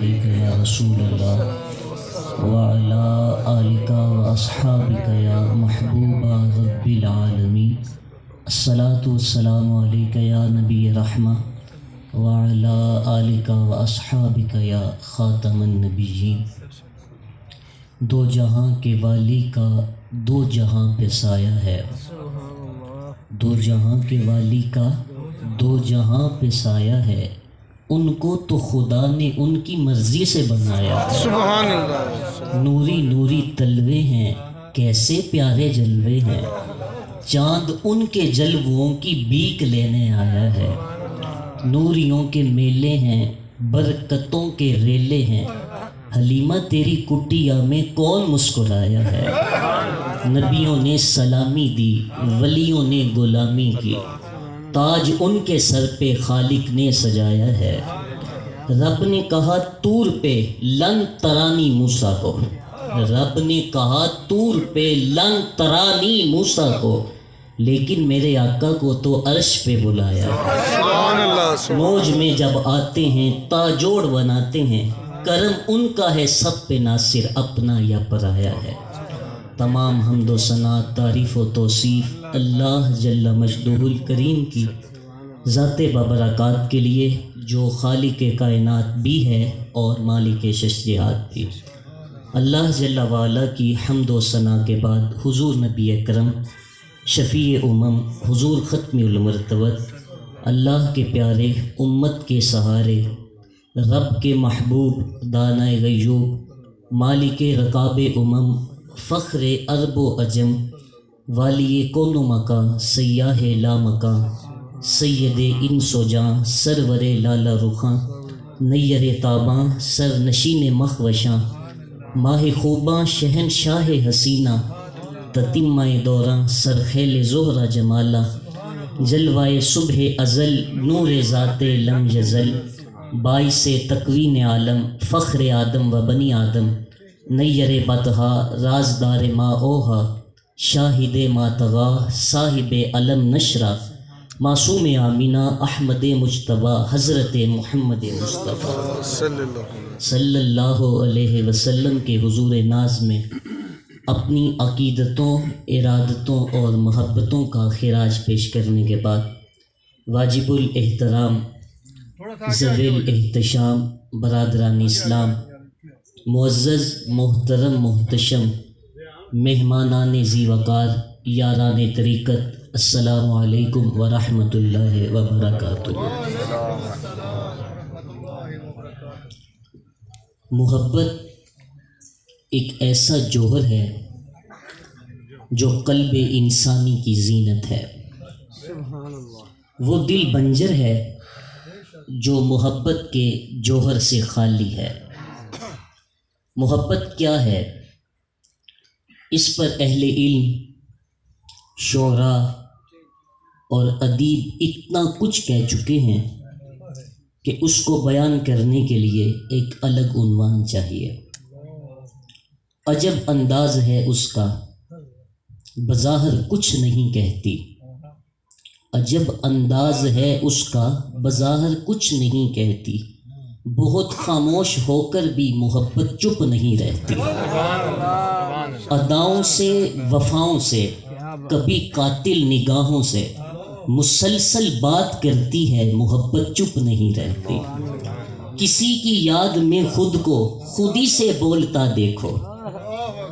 علیک یا رسول اللہ وعلا آلک و اصحابک یا محبوب رب العالمین الصلاۃ والسلام علیک یا نبی رحمہ وعلا آلک و اصحابک یا خاتم النبیین۔ دو جہاں کے والی کا دو جہاں پہ سایہ ہے، دو جہاں کے والی کا دو جہاں پہ سایہ ہے، ان کو تو خدا نے ان کی مرضی سے بنایا ہے۔ سبحان اللہ۔ نوری نوری تلوے ہیں، کیسے پیارے جلوے ہیں، چاند ان کے جلووں کی بیک لینے آیا ہے۔ نوریوں کے میلے ہیں، برکتوں کے ریلے ہیں، حلیمہ تیری کٹیا میں کون مسکرایا ہے۔ نبیوں نے سلامی دی، ولیوں نے غلامی کی، تاج ان کے سر پہ خالق نے سجایا ہے۔ رب نے کہا طور پہ لن ترانی موسیٰ کو، رب نے کہا طور پہ لن ترانی موسیٰ کو، لیکن میرے آقا کو تو عرش پہ بلایا ہے۔ سبحان اللہ۔ موج میں جب آتے ہیں تاجوڑ بناتے ہیں، کرم ان کا ہے سب پہ ناصر اپنا یا پرایا ہے۔ تمام حمد و ثنا تعریف و توصیف اللہ جل مجدہ الکریم کی ذات بابرکات کے لیے، جو خالق کائنات بھی ہے اور مالک ششیات بھی۔ اللہ جل وعلا کی حمد و ثنا کے بعد حضور نبی اکرم شفیع امم حضور ختم المرتبت اللہ کے پیارے، امت کے سہارے، رب کے محبوب، دانائے غیوب، مالک رکاب امم، فخر عرب و عجم، والی کون و مکان، سیاہ لا مکان، سید انس و جاں، سرور لالا رخاں، نیر تاباں، سر نشین مخوشاں، ماہ خوباں، شہنشاہ حسینہ، تتمہ دوراں، سرخیل زہرہ جمالہ، جلوائے صبح ازل، نور ذات لم یزل، باعث تکوین عالم، فخر آدم و بنی آدم، نیر بطحا، رازدار ما اوہا، شاہد ما طغا، صاحب علم نشرہ، معصوم آمینہ، احمد مجتبیٰ، حضرت محمد مصطفیٰ صلی اللہ علیہ وسلم کے حضور ناز میں اپنی عقیدتوں، ارادتوں اور محبتوں کا خراج پیش کرنے کے بعد واجب الاحترام، ذوی الاحتشام، برادران اسلام، معزز محترم محتشم، مہمانان ذی وقار، یاران طریقت، السلام علیکم ورحمۃ اللہ وبرکاتہ۔ محبت ایک ایسا جوہر ہے جو قلب انسانی کی زینت ہے۔ وہ دل بنجر ہے جو محبت کے جوہر سے خالی ہے۔ محبت کیا ہے؟ اس پر اہل علم، شعراء اور ادیب اتنا کچھ کہہ چکے ہیں کہ اس کو بیان کرنے کے لیے ایک الگ عنوان چاہیے۔ عجب انداز ہے اس کا، بظاہر کچھ نہیں کہتی، عجب انداز ہے اس کا، بظاہر کچھ نہیں کہتی، بہت خاموش ہو کر بھی محبت چپ نہیں رہتی۔ اداؤں سے، وفاؤں سے، کبھی قاتل نگاہوں سے مسلسل بات کرتی ہے، محبت چپ نہیں رہتی۔ کسی کی یاد میں خود کو خودی سے بولتا دیکھو،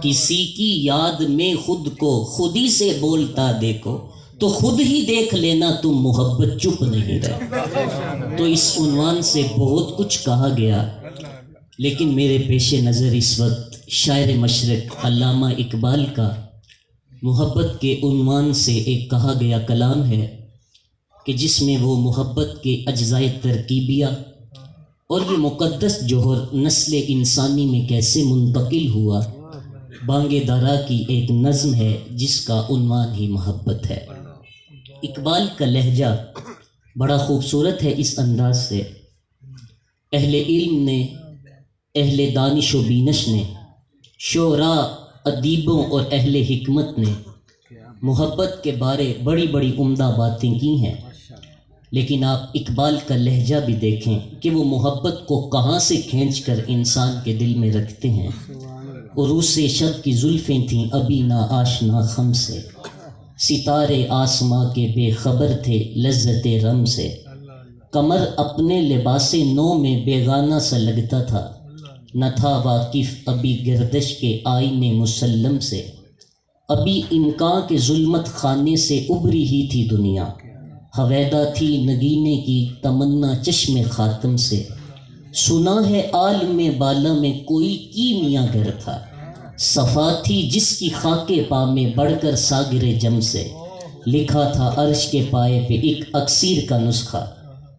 کسی کی یاد میں خود کو خودی سے بولتا دیکھو، تو خود ہی دیکھ لینا تم محبت چپ نہیں رہتی۔ تو اس عنوان سے بہت کچھ کہا گیا، لیکن میرے پیش نظر اس وقت شاعر مشرق علامہ اقبال کا محبت کے عنوان سے ایک کہا گیا کلام ہے کہ جس میں وہ محبت کے اجزائے ترکیبیہ اور یہ مقدس جوہر نسل انسانی میں کیسے منتقل ہوا، بانگ درا کی ایک نظم ہے جس کا عنوان ہی محبت ہے۔ اقبال کا لہجہ بڑا خوبصورت ہے اس انداز سے۔ اہل علم نے، اہل دانش و بینش نے، شعراء، ادیبوں اور اہل حکمت نے محبت کے بارے بڑی بڑی عمدہ باتیں کی ہیں، لیکن آپ اقبال کا لہجہ بھی دیکھیں کہ وہ محبت کو کہاں سے کھینچ کر انسان کے دل میں رکھتے ہیں۔ عروس شب کی زلفیں تھیں ابھی نا آشنا خم سے، ستارے آسماں کے بے خبر تھے لذت رم سے، قمر اپنے لباس نو میں بیگانہ سا لگتا تھا، نہ تھا واقف ابھی گردش کے آئینے مسلم سے، ابھی امکان کے ظلمت خانے سے ابری ہی تھی دنیا، حویدہ تھی نگینے کی تمنا چشم خاتم سے، سنا ہے عالم بالا میں کوئی کیمیا گر تھا، صفا تھی جس کی خاک پا میں بڑھ کر ساگر جم سے، لکھا تھا عرش کے پائے پہ ایک اکسیر کا نسخہ،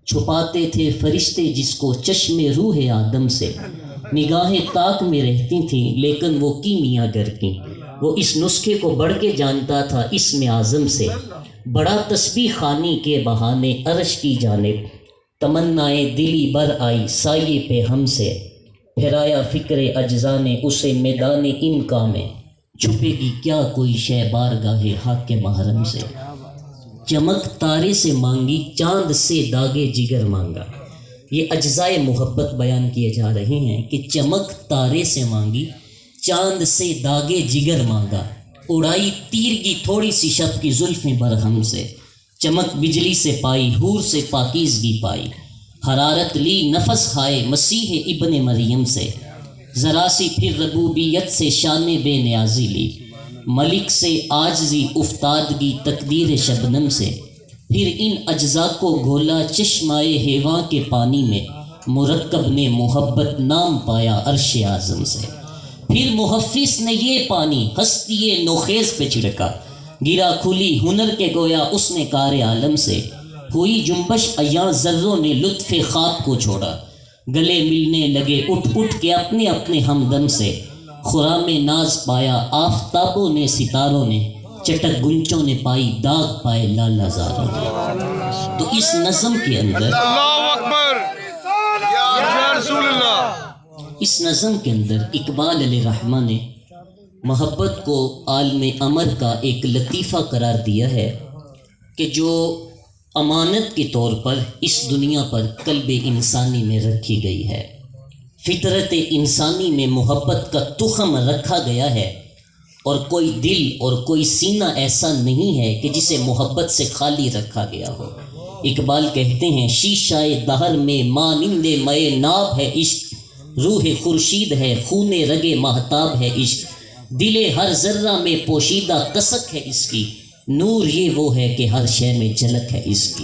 چھپاتے تھے فرشتے جس کو چشم روح آدم سے، نگاہیں طاق میں رہتی تھیں لیکن وہ کیمیا گر کی، وہ اس نسخے کو بڑھ کے جانتا تھا اسم اعظم سے، بڑا تسبیح خوانی کے بہانے عرش کی جانب، تمنائیں دلی بر آئی سائے پہ ہم سے، پھرایا فکر اجزا نے اسے میدان انکا میں، چھپے گی کیا کوئی شے بارگاہ حق محرم سے، چمک تارے سے مانگی چاند سے داغے جگر مانگا۔ یہ اجزائے محبت بیان کیے جا رہے ہیں کہ چمک تارے سے مانگی چاند سے داغے جگر مانگا، اڑائی تیرگی تھوڑی سی شب کی زلفیں برہم سے، چمک بجلی سے پائی حور سے پاکیزگی پائی، حرارت لی نفس ہائے مسیح ابن مریم سے، ذرا سی پھر ربوبیت سے شان بے نیازی لی، ملک سے عاجزی افتادگی تقدیر شبنم سے، پھر ان اجزاء کو گھولا چشمائے ہیواں کے پانی میں، مرکب نے محبت نام پایا عرش اعظم سے، پھر محفظ نے یہ پانی ہستی نوخیز پہ چھڑکا، گرا کھلی ہنر کے گویا اس نے کار عالم سے، ہوئی جنبش ایاں ذروں نے لطف خواب کو چھوڑا، گلے ملنے لگے اٹھ اٹھ کے اپنے اپنے ہمدم سے، خرام ناز پایا آفتابوں نے ستاروں نے، چٹک گنچوں نے پائی داغ پائے لالا زاروں نے۔ تو اس نظم کے اندر اللہ اکبر یا رسول اللہ، اس نظم کے اندر اقبال علیہ رحمہ نے محبت کو عالم امر کا ایک لطیفہ قرار دیا ہے کہ جو امانت کے طور پر اس دنیا پر قلب انسانی میں رکھی گئی ہے، فطرت انسانی میں محبت کا تخم رکھا گیا ہے، اور کوئی دل اور کوئی سینہ ایسا نہیں ہے کہ جسے محبت سے خالی رکھا گیا ہو۔ اقبال کہتے ہیں شیشہ دہر میں مانند مے ناب ہے عشق، روح خورشید ہے خون رگ مہتاب ہے عشق، دل ہر ذرہ میں پوشیدہ کسک ہے اس کی، نور یہ وہ ہے کہ ہر شے میں جھلک ہے اس کی۔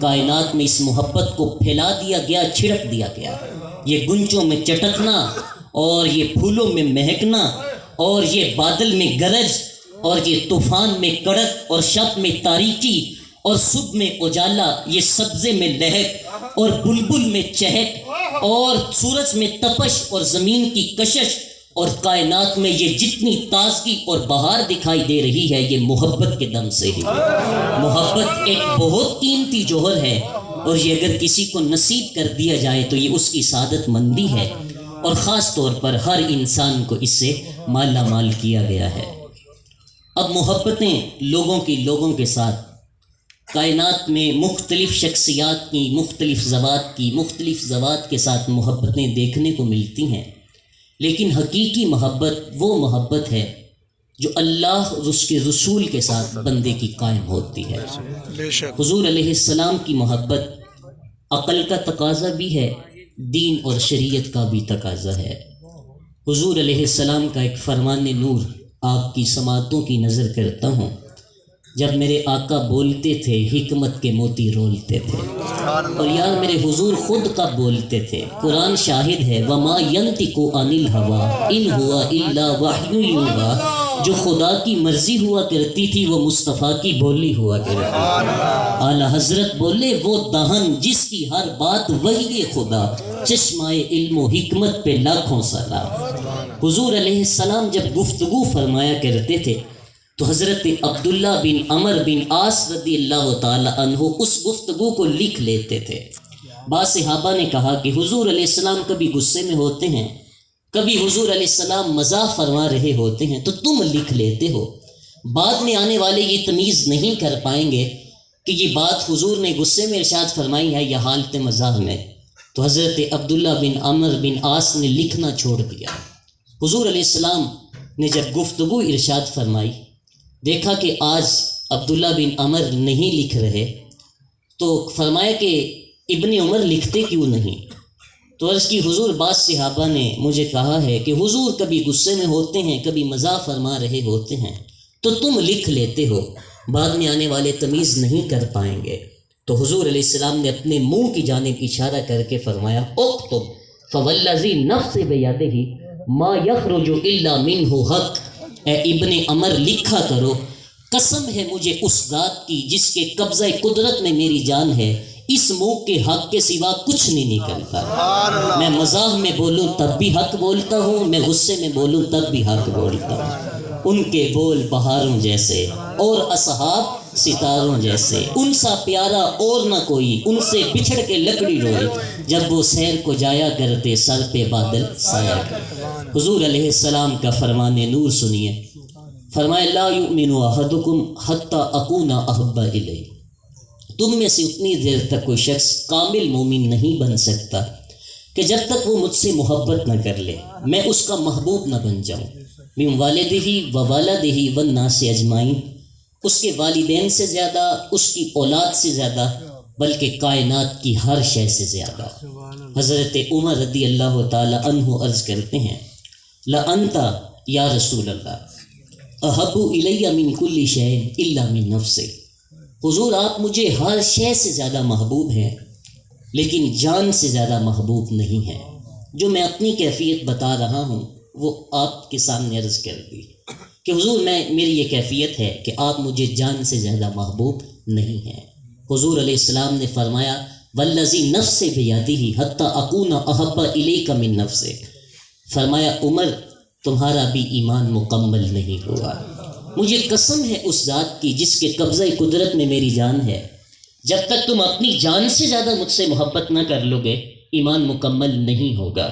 کائنات میں اس محبت کو پھیلا دیا گیا، چھڑک دیا گیا، یہ گنچوں میں چٹکنا اور یہ پھولوں میں مہکنا اور یہ بادل میں گرج اور یہ طوفان میں کڑک اور شب میں تاریکی اور صبح میں اجالا، یہ سبزے میں لہک اور بلبل میں چہک اور سورج میں تپش اور زمین کی کشش، اور کائنات میں یہ جتنی تازگی اور بہار دکھائی دے رہی ہے یہ محبت کے دم سے ہی۔ محبت ایک بہت قیمتی جوہر ہے، اور یہ اگر کسی کو نصیب کر دیا جائے تو یہ اس کی سعادت مندی ہے، اور خاص طور پر ہر انسان کو اس سے مالا مال کیا گیا ہے۔ اب محبتیں لوگوں کے ساتھ کائنات میں مختلف شخصیات کی، مختلف ذوات کے ساتھ محبتیں دیکھنے کو ملتی ہیں، لیکن حقیقی محبت وہ محبت ہے جو اللہ اور اس کے رسول کے ساتھ بندے کی قائم ہوتی ہے۔ بے شک حضور علیہ السلام کی محبت عقل کا تقاضا بھی ہے، دین اور شریعت کا بھی تقاضا ہے۔ حضور علیہ السلام کا ایک فرمان نور آپ کی سماعتوں کی نظر کرتا ہوں، جب میرے آقا بولتے تھے حکمت کے موتی رولتے تھے، اور یار میرے حضور خود کب بولتے تھے؟ قرآن شاہد ہے وما ینطق عن الہوی ان ہوا الا وحی یوحی، جو خدا کی مرضی ہوا کرتی تھی وہ مصطفیٰ کی بولی ہوا کرتی تھی۔ اعلیٰ حضرت بولے وہ دہن جس کی ہر بات وحی خدا، چشمائے علم و حکمت پہ لاکھوں سلام۔ حضور علیہ السلام جب گفتگو فرمایا کرتے تھے تو حضرت عبداللہ بن عمر بن عاص رضی اللہ تعالی عنہ اس گفتگو کو لکھ لیتے تھے۔ بعض صحابہ نے کہا کہ حضور علیہ السلام کبھی غصے میں ہوتے ہیں، کبھی حضور علیہ السلام مزاح فرما رہے ہوتے ہیں، تو تم لکھ لیتے ہو، بعد میں آنے والے یہ تمیز نہیں کر پائیں گے کہ یہ بات حضور نے غصے میں ارشاد فرمائی ہے یا حالت مزاح میں، تو حضرت عبداللہ بن عمر بن عاص نے لکھنا چھوڑ دیا۔ حضور علیہ السلام نے جب گفتگو ارشاد فرمائی، دیکھا کہ آج عبداللہ بن عمر نہیں لکھ رہے، تو فرمایا کہ ابن عمر لکھتے کیوں نہیں؟ تو عرض کی حضور بعض صحابہ نے مجھے کہا ہے کہ حضور کبھی غصے میں ہوتے ہیں، کبھی مزاح فرما رہے ہوتے ہیں، تو تم لکھ لیتے ہو، بعد میں آنے والے تمیز نہیں کر پائیں گے۔ تو حضور علیہ السلام نے اپنے منہ کی جانب اشارہ کر کے فرمایا اکتب فوالذی نفس بیدہ ما یخرج الا منہ حق، اے ابن عمر لکھا کرو، قسم ہے مجھے اس ذات کی جس کے قبضہ قدرت میں میری جان ہے، اس منہ کے حق کے سوا کچھ نہیں نکلتا۔ میں مزاح میں بولوں تب بھی حق بولتا ہوں، میں غصے میں بولوں تب بھی حق بولتا ہوں۔ ان کے بول بہاروں جیسے اور اصحاب ستاروں جیسے، ان سا پیارا اور نہ کوئی، ان سے بچھڑ کے لکڑی روئے، جب وہ سیر کو جایا کرتے سر پہ بادل سایہ کرتے۔ حضور علیہ السلام کا فرمان نور سنیے، فرمایا لا یؤمن احدکم حتی اکون احب الیہ، تم میں سے اتنی دیر تک کوئی شخص کامل مومن نہیں بن سکتا کہ جب تک وہ مجھ سے محبت نہ کر لے، میں اس کا محبوب نہ بن جاؤں، من والدہ و والدہ والناس اجمعین، اس کے والدین سے زیادہ، اس کی اولاد سے زیادہ، بلکہ کائنات کی ہر شے سے زیادہ۔ حضرت عمر رضی اللہ تعالی عنہ عرض کرتے ہیں لَأَنْتَ یا رسول اللہ احب الیہ من کل شیء الا من نفسہ، حضور آپ مجھے ہر شے سے زیادہ محبوب ہیں لیکن جان سے زیادہ محبوب نہیں ہیں۔ جو میں اپنی کیفیت بتا رہا ہوں وہ آپ کے سامنے عرض کر دی کہ حضور میری یہ کیفیت ہے کہ آپ مجھے جان سے زیادہ محبوب نہیں ہیں۔ حضور علیہ السلام نے فرمایا والذی نفس بیدہ حتی اکون احب الیک من نفسک، فرمایا عمر تمہارا بھی ایمان مکمل نہیں ہوا، مجھے قسم ہے اس ذات کی جس کے قبضہ قدرت میں میری جان ہے، جب تک تم اپنی جان سے زیادہ مجھ سے محبت نہ کر لو گے ایمان مکمل نہیں ہوگا۔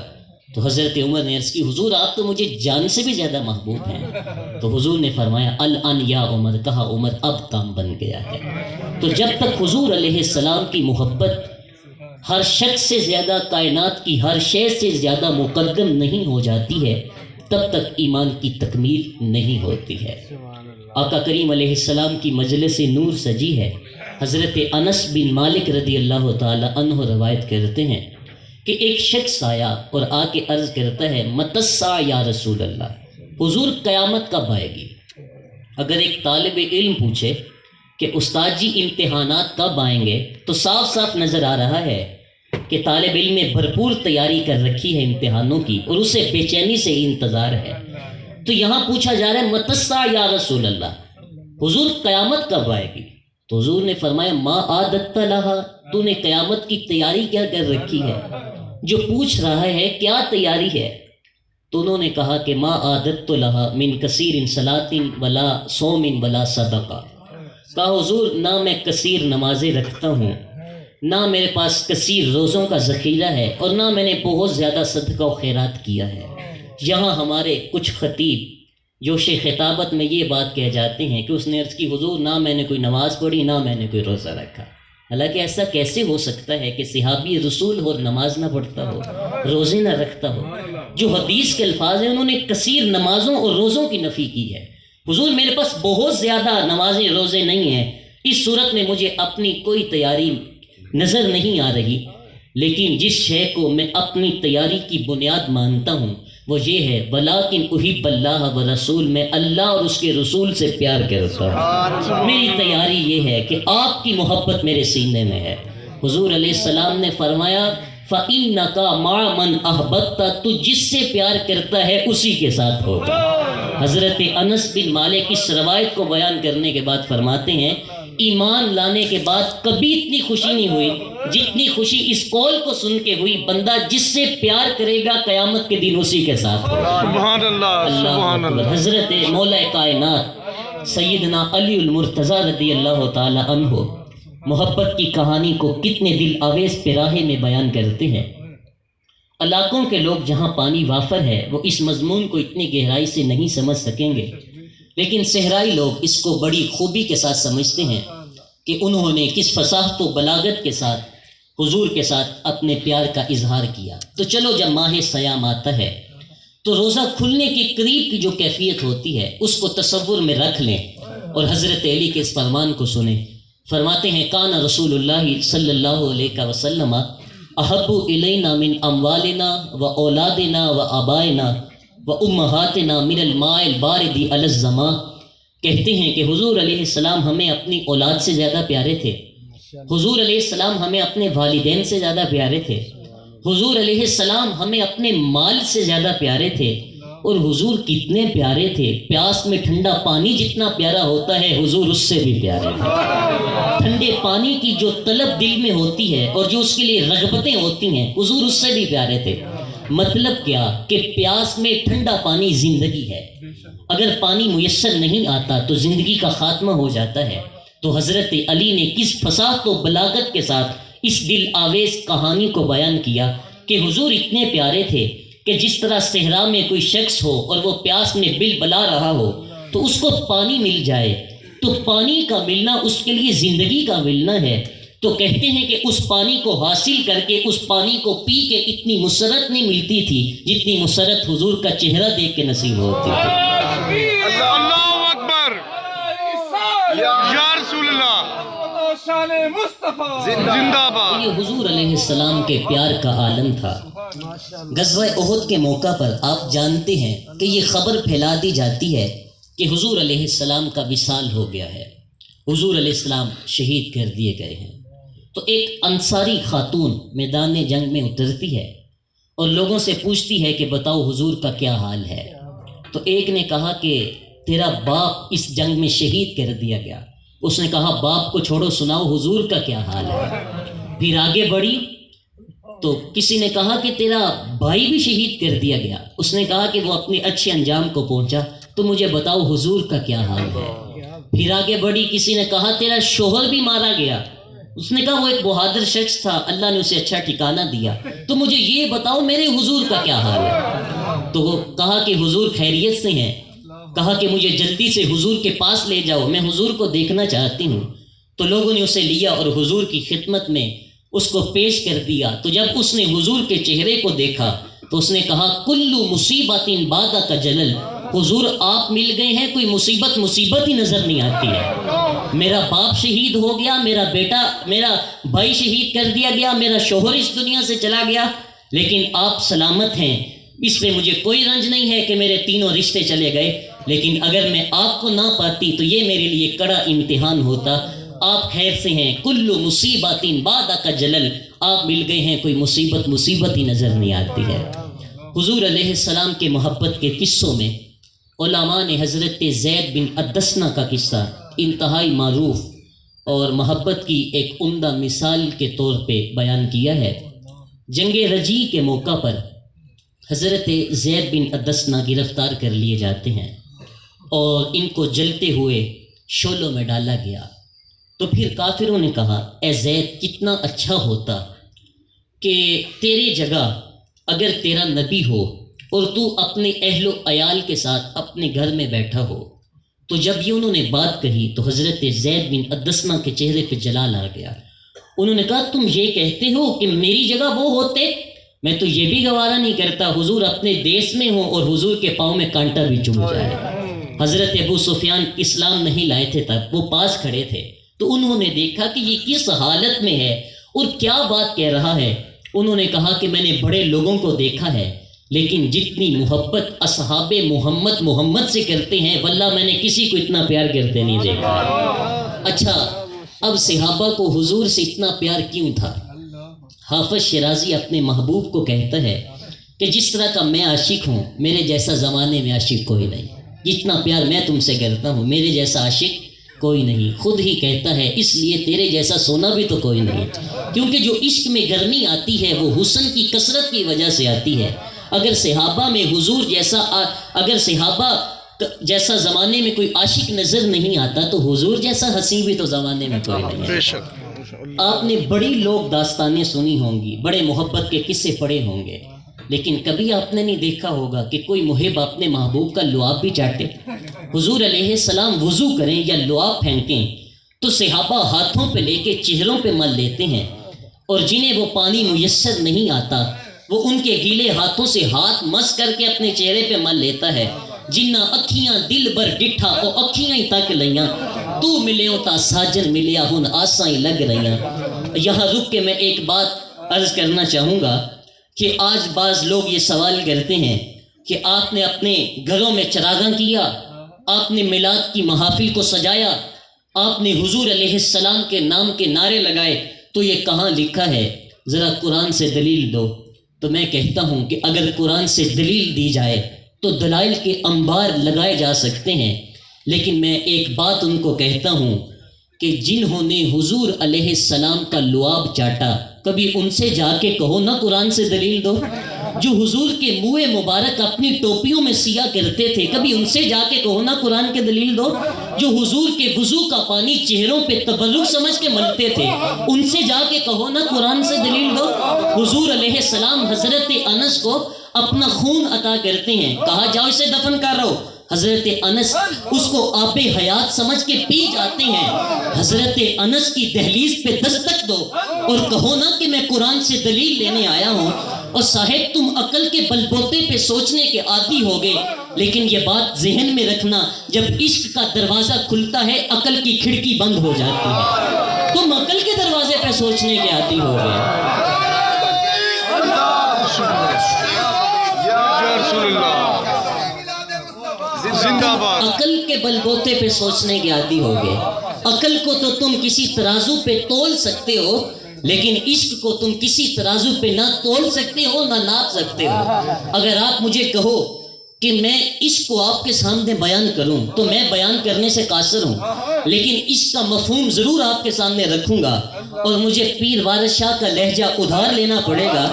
تو حضرت عمر نے عرض کی حضور آپ تو مجھے جان سے بھی زیادہ محبوب ہیں۔ تو حضور نے فرمایا الان یا عمر، کہا عمر اب کام بن گیا ہے۔ تو جب تک حضور علیہ السلام کی محبت ہر شخص سے زیادہ، کائنات کی ہر شے سے زیادہ مقدم نہیں ہو جاتی ہے، تب تک ایمان کی تکمیل نہیں ہوتی ہے۔ آقا کریم علیہ السلام کی مجلس نور سجی ہے۔ حضرت انس بن مالک رضی اللہ تعالی عنہ روایت کرتے ہیں کہ ایک شخص آیا اور آ کے عرض کرتا ہے متسع یا رسول اللہ، حضور قیامت کب آئے گی؟ اگر ایک طالب علم پوچھے کہ استاد جی امتحانات کب آئیں گے، تو صاف صاف نظر آ رہا ہے کہ طالب علم نے بھرپور تیاری کر رکھی ہے امتحانوں کی اور اسے بے چینی سے انتظار ہے۔ تو یہاں پوچھا جا رہا ہے متسع یا رسول اللہ، حضور قیامت کب آئے گی؟ تو حضور نے فرمایا ما عادت لہا، تو نے قیامت کی تیاری کیا کر رکھی ہے؟ جو پوچھ رہا ہے کیا تیاری ہے؟ تو انہوں نے کہا کہ ما عادت لہا من کثیر صلاۃ ولا صوم ولا صدقہ، کہا حضور نہ میں کثیر نمازیں رکھتا ہوں، نہ میرے پاس کثیر روزوں کا ذخیرہ ہے، اور نہ میں نے بہت زیادہ صدقہ و خیرات کیا ہے۔ یہاں ہمارے کچھ خطیب جوش خطابت میں یہ بات کہہ جاتے ہیں کہ اس نے عرض کی حضور نہ میں نے کوئی نماز پڑھی، نہ میں نے کوئی روزہ رکھا۔ حالانکہ ایسا کیسے ہو سکتا ہے کہ صحابی رسول ہو اور نماز نہ پڑھتا ہو، روزے نہ رکھتا ہو؟ جو حدیث کے الفاظ ہیں انہوں نے کثیر نمازوں اور روزوں کی نفی کی ہے۔ حضور میرے پاس بہت زیادہ نمازیں روزے نہیں ہیں، اس صورت میں مجھے اپنی کوئی تیاری نظر نہیں آ رہی، لیکن جس شے کو میں اپنی تیاری کی بنیاد مانتا ہوں وہ یہ ہے ولیکن احب اللہ و رسول، میں اللہ اور اس کے رسول سے پیار کرتا ہوں۔ میری تیاری یہ ہے کہ آپ کی محبت میرے سینے میں ہے۔ حضور علیہ السلام نے فرمایا فَإِنَّكَ مَعَ مَنْ أَحْبَبْتَ، تو جس سے پیار کرتا ہے اسی کے ساتھ ہوگا۔ حضرت انس بن مالک اس روایت کو بیان کرنے کے بعد فرماتے ہیں ایمان لانے کے بعد کبھی اتنی خوشی نہیں ہوئی جتنی خوشی اس قول کو سن کے ہوئی، بندہ جس سے پیار کرے گا قیامت کے دن اسی کے ساتھ ہوگا۔ سبحان اللہ، سبحان اللہ۔ حضرت مولا کائنات سیدنا علی المرتضیٰ رضی اللہ تعالی عنہ محبت کی کہانی کو کتنے دل آویز پیراہے میں بیان کرتے ہیں۔ علاقوں کے لوگ جہاں پانی وافر ہے وہ اس مضمون کو اتنی گہرائی سے نہیں سمجھ سکیں گے، لیکن صحرائی لوگ اس کو بڑی خوبی کے ساتھ سمجھتے ہیں۔ کہ انہوں نے کس فصاحت و بلاغت کے ساتھ حضور کے ساتھ اپنے پیار کا اظہار کیا۔ تو چلو جب ماہ صیام آتا ہے تو روزہ کھلنے کے قریب کی جو کیفیت ہوتی ہے اس کو تصور میں رکھ لیں اور حضرت علی کے اس فرمان کو سنیں۔ فرماتے ہیں کان رسول اللہ صلی اللہ علیہ وسلم احب الینا من اموالنا و اولادنا و آبائنا و امہاتنا من الماء البارد علی الظما۔ کہتے ہیں کہ حضور علیہ السلام ہمیں اپنی اولاد سے زیادہ پیارے تھے، حضور علیہ السلام ہمیں اپنے والدین سے زیادہ پیارے تھے، حضور علیہ السلام ہمیں اپنے مال سے زیادہ پیارے تھے، اور حضور کتنے پیارے تھے، پیاس میں ٹھنڈا پانی جتنا پیارا ہوتا ہے حضور اس سے بھی پیارے تھے۔ ٹھنڈے پانی کی جو طلب دل میں ہوتی ہے اور جو اس کے لیے رغبتیں ہوتی ہیں حضور اس سے بھی پیارے تھے۔ مطلب کیا کہ پیاس میں ٹھنڈا پانی زندگی ہے، اگر پانی میسر نہیں آتا تو زندگی کا خاتمہ ہو جاتا ہے۔ تو حضرت علی نے کس فصاحت و بلاغت کے ساتھ اس دل آویز کہانی کو بیان کیا کہ حضور اتنے پیارے تھے کہ جس طرح صحرا میں کوئی شخص ہو اور وہ پیاس میں بل بلا رہا ہو تو اس کو پانی مل جائے تو پانی کا ملنا اس کے لیے زندگی کا ملنا ہے۔ تو کہتے ہیں کہ اس پانی کو حاصل کر کے اس پانی کو پی کے اتنی مسرت نہیں ملتی تھی جتنی مسرت حضور کا چہرہ دیکھ کے نصیب ہوتی تھی۔ اللہ اکبر، یا رسول اللہ، زندہ باد۔ یہ حضور علیہ السلام کے پیار کا عالم تھا۔ غزوہ احد کے موقع پر آپ جانتے ہیں کہ یہ خبر پھیلا دی جاتی ہے کہ حضور علیہ السلام کا وصال ہو گیا ہے، حضور علیہ السلام شہید کر دیے گئے ہیں۔ تو ایک انصاری خاتون میدان جنگ میں اترتی ہے اور لوگوں سے پوچھتی ہے کہ بتاؤ حضور کا کیا حال ہے۔ تو ایک نے کہا کہ تیرا باپ اس جنگ میں شہید کر دیا گیا۔ اس نے کہا باپ کو چھوڑو، سناؤ حضور کا کیا حال ہے۔ پھر آگے بڑھی تو کسی نے کہا کہ تیرا بھائی بھی شہید کر دیا گیا۔ اس نے کہا کہ وہ اپنے اچھے انجام کو پہنچا، تو مجھے بتاؤ حضور کا کیا حال ہے۔ پھر آگے بڑھی، کسی نے کہا تیرا شوہر بھی مارا گیا۔ اس نے کہا وہ ایک بہادر شخص تھا، اللہ نے اسے اچھا ٹھکانہ دیا، تو مجھے یہ بتاؤ میرے حضور کا کیا حال ہے۔ تو وہ کہا کہ حضور خیریت سے ہیں۔ کہا کہ مجھے جلدی سے حضور کے پاس لے جاؤ، میں حضور کو دیکھنا چاہتی ہوں۔ تو لوگوں نے اسے لیا اور حضور کی خدمت میں اس کو پیش کر دیا۔ تو جب اس نے حضور کے چہرے کو دیکھا تو اس نے کہا کلو مصیبت بعد کا جلل، حضور آپ مل گئے ہیں، کوئی مصیبت ہی نظر نہیں آتی ہے۔ میرا باپ شہید ہو گیا، میرا بھائی شہید کر دیا گیا، میرا شوہر اس دنیا سے چلا گیا، لیکن آپ سلامت ہیں، اس پہ مجھے کوئی رنج نہیں ہے کہ میرے تینوں رشتے چلے گئے، لیکن اگر میں آپ کو نہ پاتی تو یہ میرے لیے کڑا امتحان ہوتا۔ آپ خیر سے ہیں، کلو مصیبت بعد کا جلل، آپ مل گئے ہیں، کوئی مصیبت ہی نظر نہیں آتی ہے۔ حضور علیہ السلام کے محبت کے قصوں میں علماء نے حضرت زید بن ادسنہ کا قصہ انتہائی معروف اور محبت کی ایک عمدہ مثال کے طور پہ بیان کیا ہے۔ جنگ رجیع کے موقع پر حضرت زید بن ادسنہ گرفتار کر لیے جاتے ہیں اور ان کو جلتے ہوئے شعلوں میں ڈالا گیا۔ تو پھر کافروں نے کہا اے زید کتنا اچھا ہوتا کہ تیرے جگہ اگر تیرا نبی ہو اور تو اپنے اہل و عیال کے ساتھ اپنے گھر میں بیٹھا ہو۔ تو جب یہ انہوں نے بات کہی تو حضرت زید بن ادسنہ کے چہرے پہ جلال آ گیا۔ انہوں نے کہا تم یہ کہتے ہو کہ میری جگہ وہ ہوتے؟ میں تو یہ بھی گوارا نہیں کرتا حضور اپنے دیس میں ہوں اور حضور کے پاؤں میں کانٹا بھی چبھ جائے۔ حضرت ابو سفیان اسلام نہیں لائے تھے تب، وہ پاس کھڑے تھے، تو انہوں نے دیکھا کہ یہ کس حالت میں ہے اور کیا بات کہہ رہا ہے۔ انہوں نے کہا کہ میں نے بڑے لوگوں کو دیکھا ہے لیکن جتنی محبت اصحاب محمد سے کرتے ہیں واللہ میں نے کسی کو اتنا پیار کرتے نہیں دیکھا۔ اچھا اب صحابہ کو حضور سے اتنا پیار کیوں تھا؟ حافظ شیرازی اپنے محبوب کو کہتا ہے کہ جس طرح کا میں عاشق ہوں میرے جیسا زمانے میں عاشق کوئی نہیں، جتنا پیار میں تم سے کرتا ہوں میرے جیسا عاشق کوئی نہیں۔ خود ہی کہتا ہے اس لیے تیرے جیسا سونا بھی تو کوئی نہیں، کیونکہ جو عشق میں گرمی آتی ہے وہ حسن کی کثرت کی وجہ سے آتی ہے۔ اگر صحابہ میں حضور جیسا اگر صحابہ جیسا زمانے میں کوئی عاشق نظر نہیں آتا تو حضور جیسا حسین بھی تو زمانے میں کوئی نہیں ہے۔ بے شک آپ نے بڑی لوگ داستانیں سنی ہوں گی، بڑے محبت کے قصے پڑھے ہوں گے، لیکن کبھی آپ نے نہیں دیکھا ہوگا کہ کوئی محب اپنے محبوب کا لعاب بھی چاٹے۔ حضور علیہ السلام وضو کریں یا لعاب پھینکیں تو صحابہ ہاتھوں پہ لے کے چہروں پہ مل لیتے ہیں، اور جنہیں وہ پانی میسر نہیں آتا وہ ان کے گیلے ہاتھوں سے ہاتھ مس کر کے اپنے چہرے پہ مل لیتا ہے۔ جنہ اکھیاں دل بر ڈٹھا او اکھیاں ہی تک لیاں، تو ملیو تا ساجن ملیا ہن آساں ہی لگ رہیاں۔ یہاں رک کے میں ایک بات عرض کرنا چاہوں گا کہ آج بعض لوگ یہ سوال کرتے ہیں کہ آپ نے اپنے گھروں میں چراغاں کیا، آپ نے میلاد کی محافل کو سجایا، آپ نے حضور علیہ السلام کے نام کے نعرے لگائے، تو یہ کہاں لکھا ہے؟ ذرا قرآن سے دلیل دو۔ تو میں کہتا ہوں کہ اگر قرآن سے دلیل دی جائے تو دلائل کے انبار لگائے جا سکتے ہیں، لیکن میں ایک بات ان کو کہتا ہوں کہ جنہوں نے حضور علیہ السلام کا لعاب چاٹا، کبھی ان سے جا کے کہو نا قرآن سے دلیل دو۔ جو حضور کے منہ مبارک اپنی ٹوپیوں میں سیا کرتے تھے، کبھی ان سے جا کے کہو نا قرآن کے دلیل دو۔ جو حضور کے وضو کا پانی چہروں پہ تبرک سمجھ کے ملتے تھے، ان سے جا کے کہو نا قرآن سے دلیل دو۔ حضور علیہ السلام حضرت انس کو اپنا خون عطا کرتے ہیں، کہا جاؤ اسے دفن کر رہو، حضرت انس اس کو آب حیات سمجھ کے پی جاتے ہیں۔ حضرت انس کی دہلیز پہ دستک دو اور کہو نا کہ میں قرآن سے دلیل لینے آیا ہوں۔ اور صاحب تم عقل کے بل بوتے پہ سوچنے کے عادی ہو گئے، لیکن یہ بات ذہن میں رکھنا، جب عشق کا دروازہ کھلتا ہے عقل کی کھڑکی بند ہو جاتی ہے۔ تم عقل کے دروازے پہ سوچنے کے عادی ہو گئے۔ یا رسول اللہ، زندہ باد۔ عقل کے بل بوتے پہ سوچنے کے عادی ہو گئے۔ عقل کو تو تم کسی ترازو پہ تول سکتے ہو، لیکن عشق کو تم کسی ترازو پہ نہ تول سکتے ہو نہ ناپ سکتے ہو۔ اگر آپ مجھے کہو کہ میں عشق کو آپ کے سامنے بیان کروں تو میں بیان کرنے سے قاصر ہوں، لیکن عشق کا مفہوم ضرور آپ کے سامنے رکھوں گا، اور مجھے پیر وارث شاہ کا لہجہ ادھار لینا پڑے گا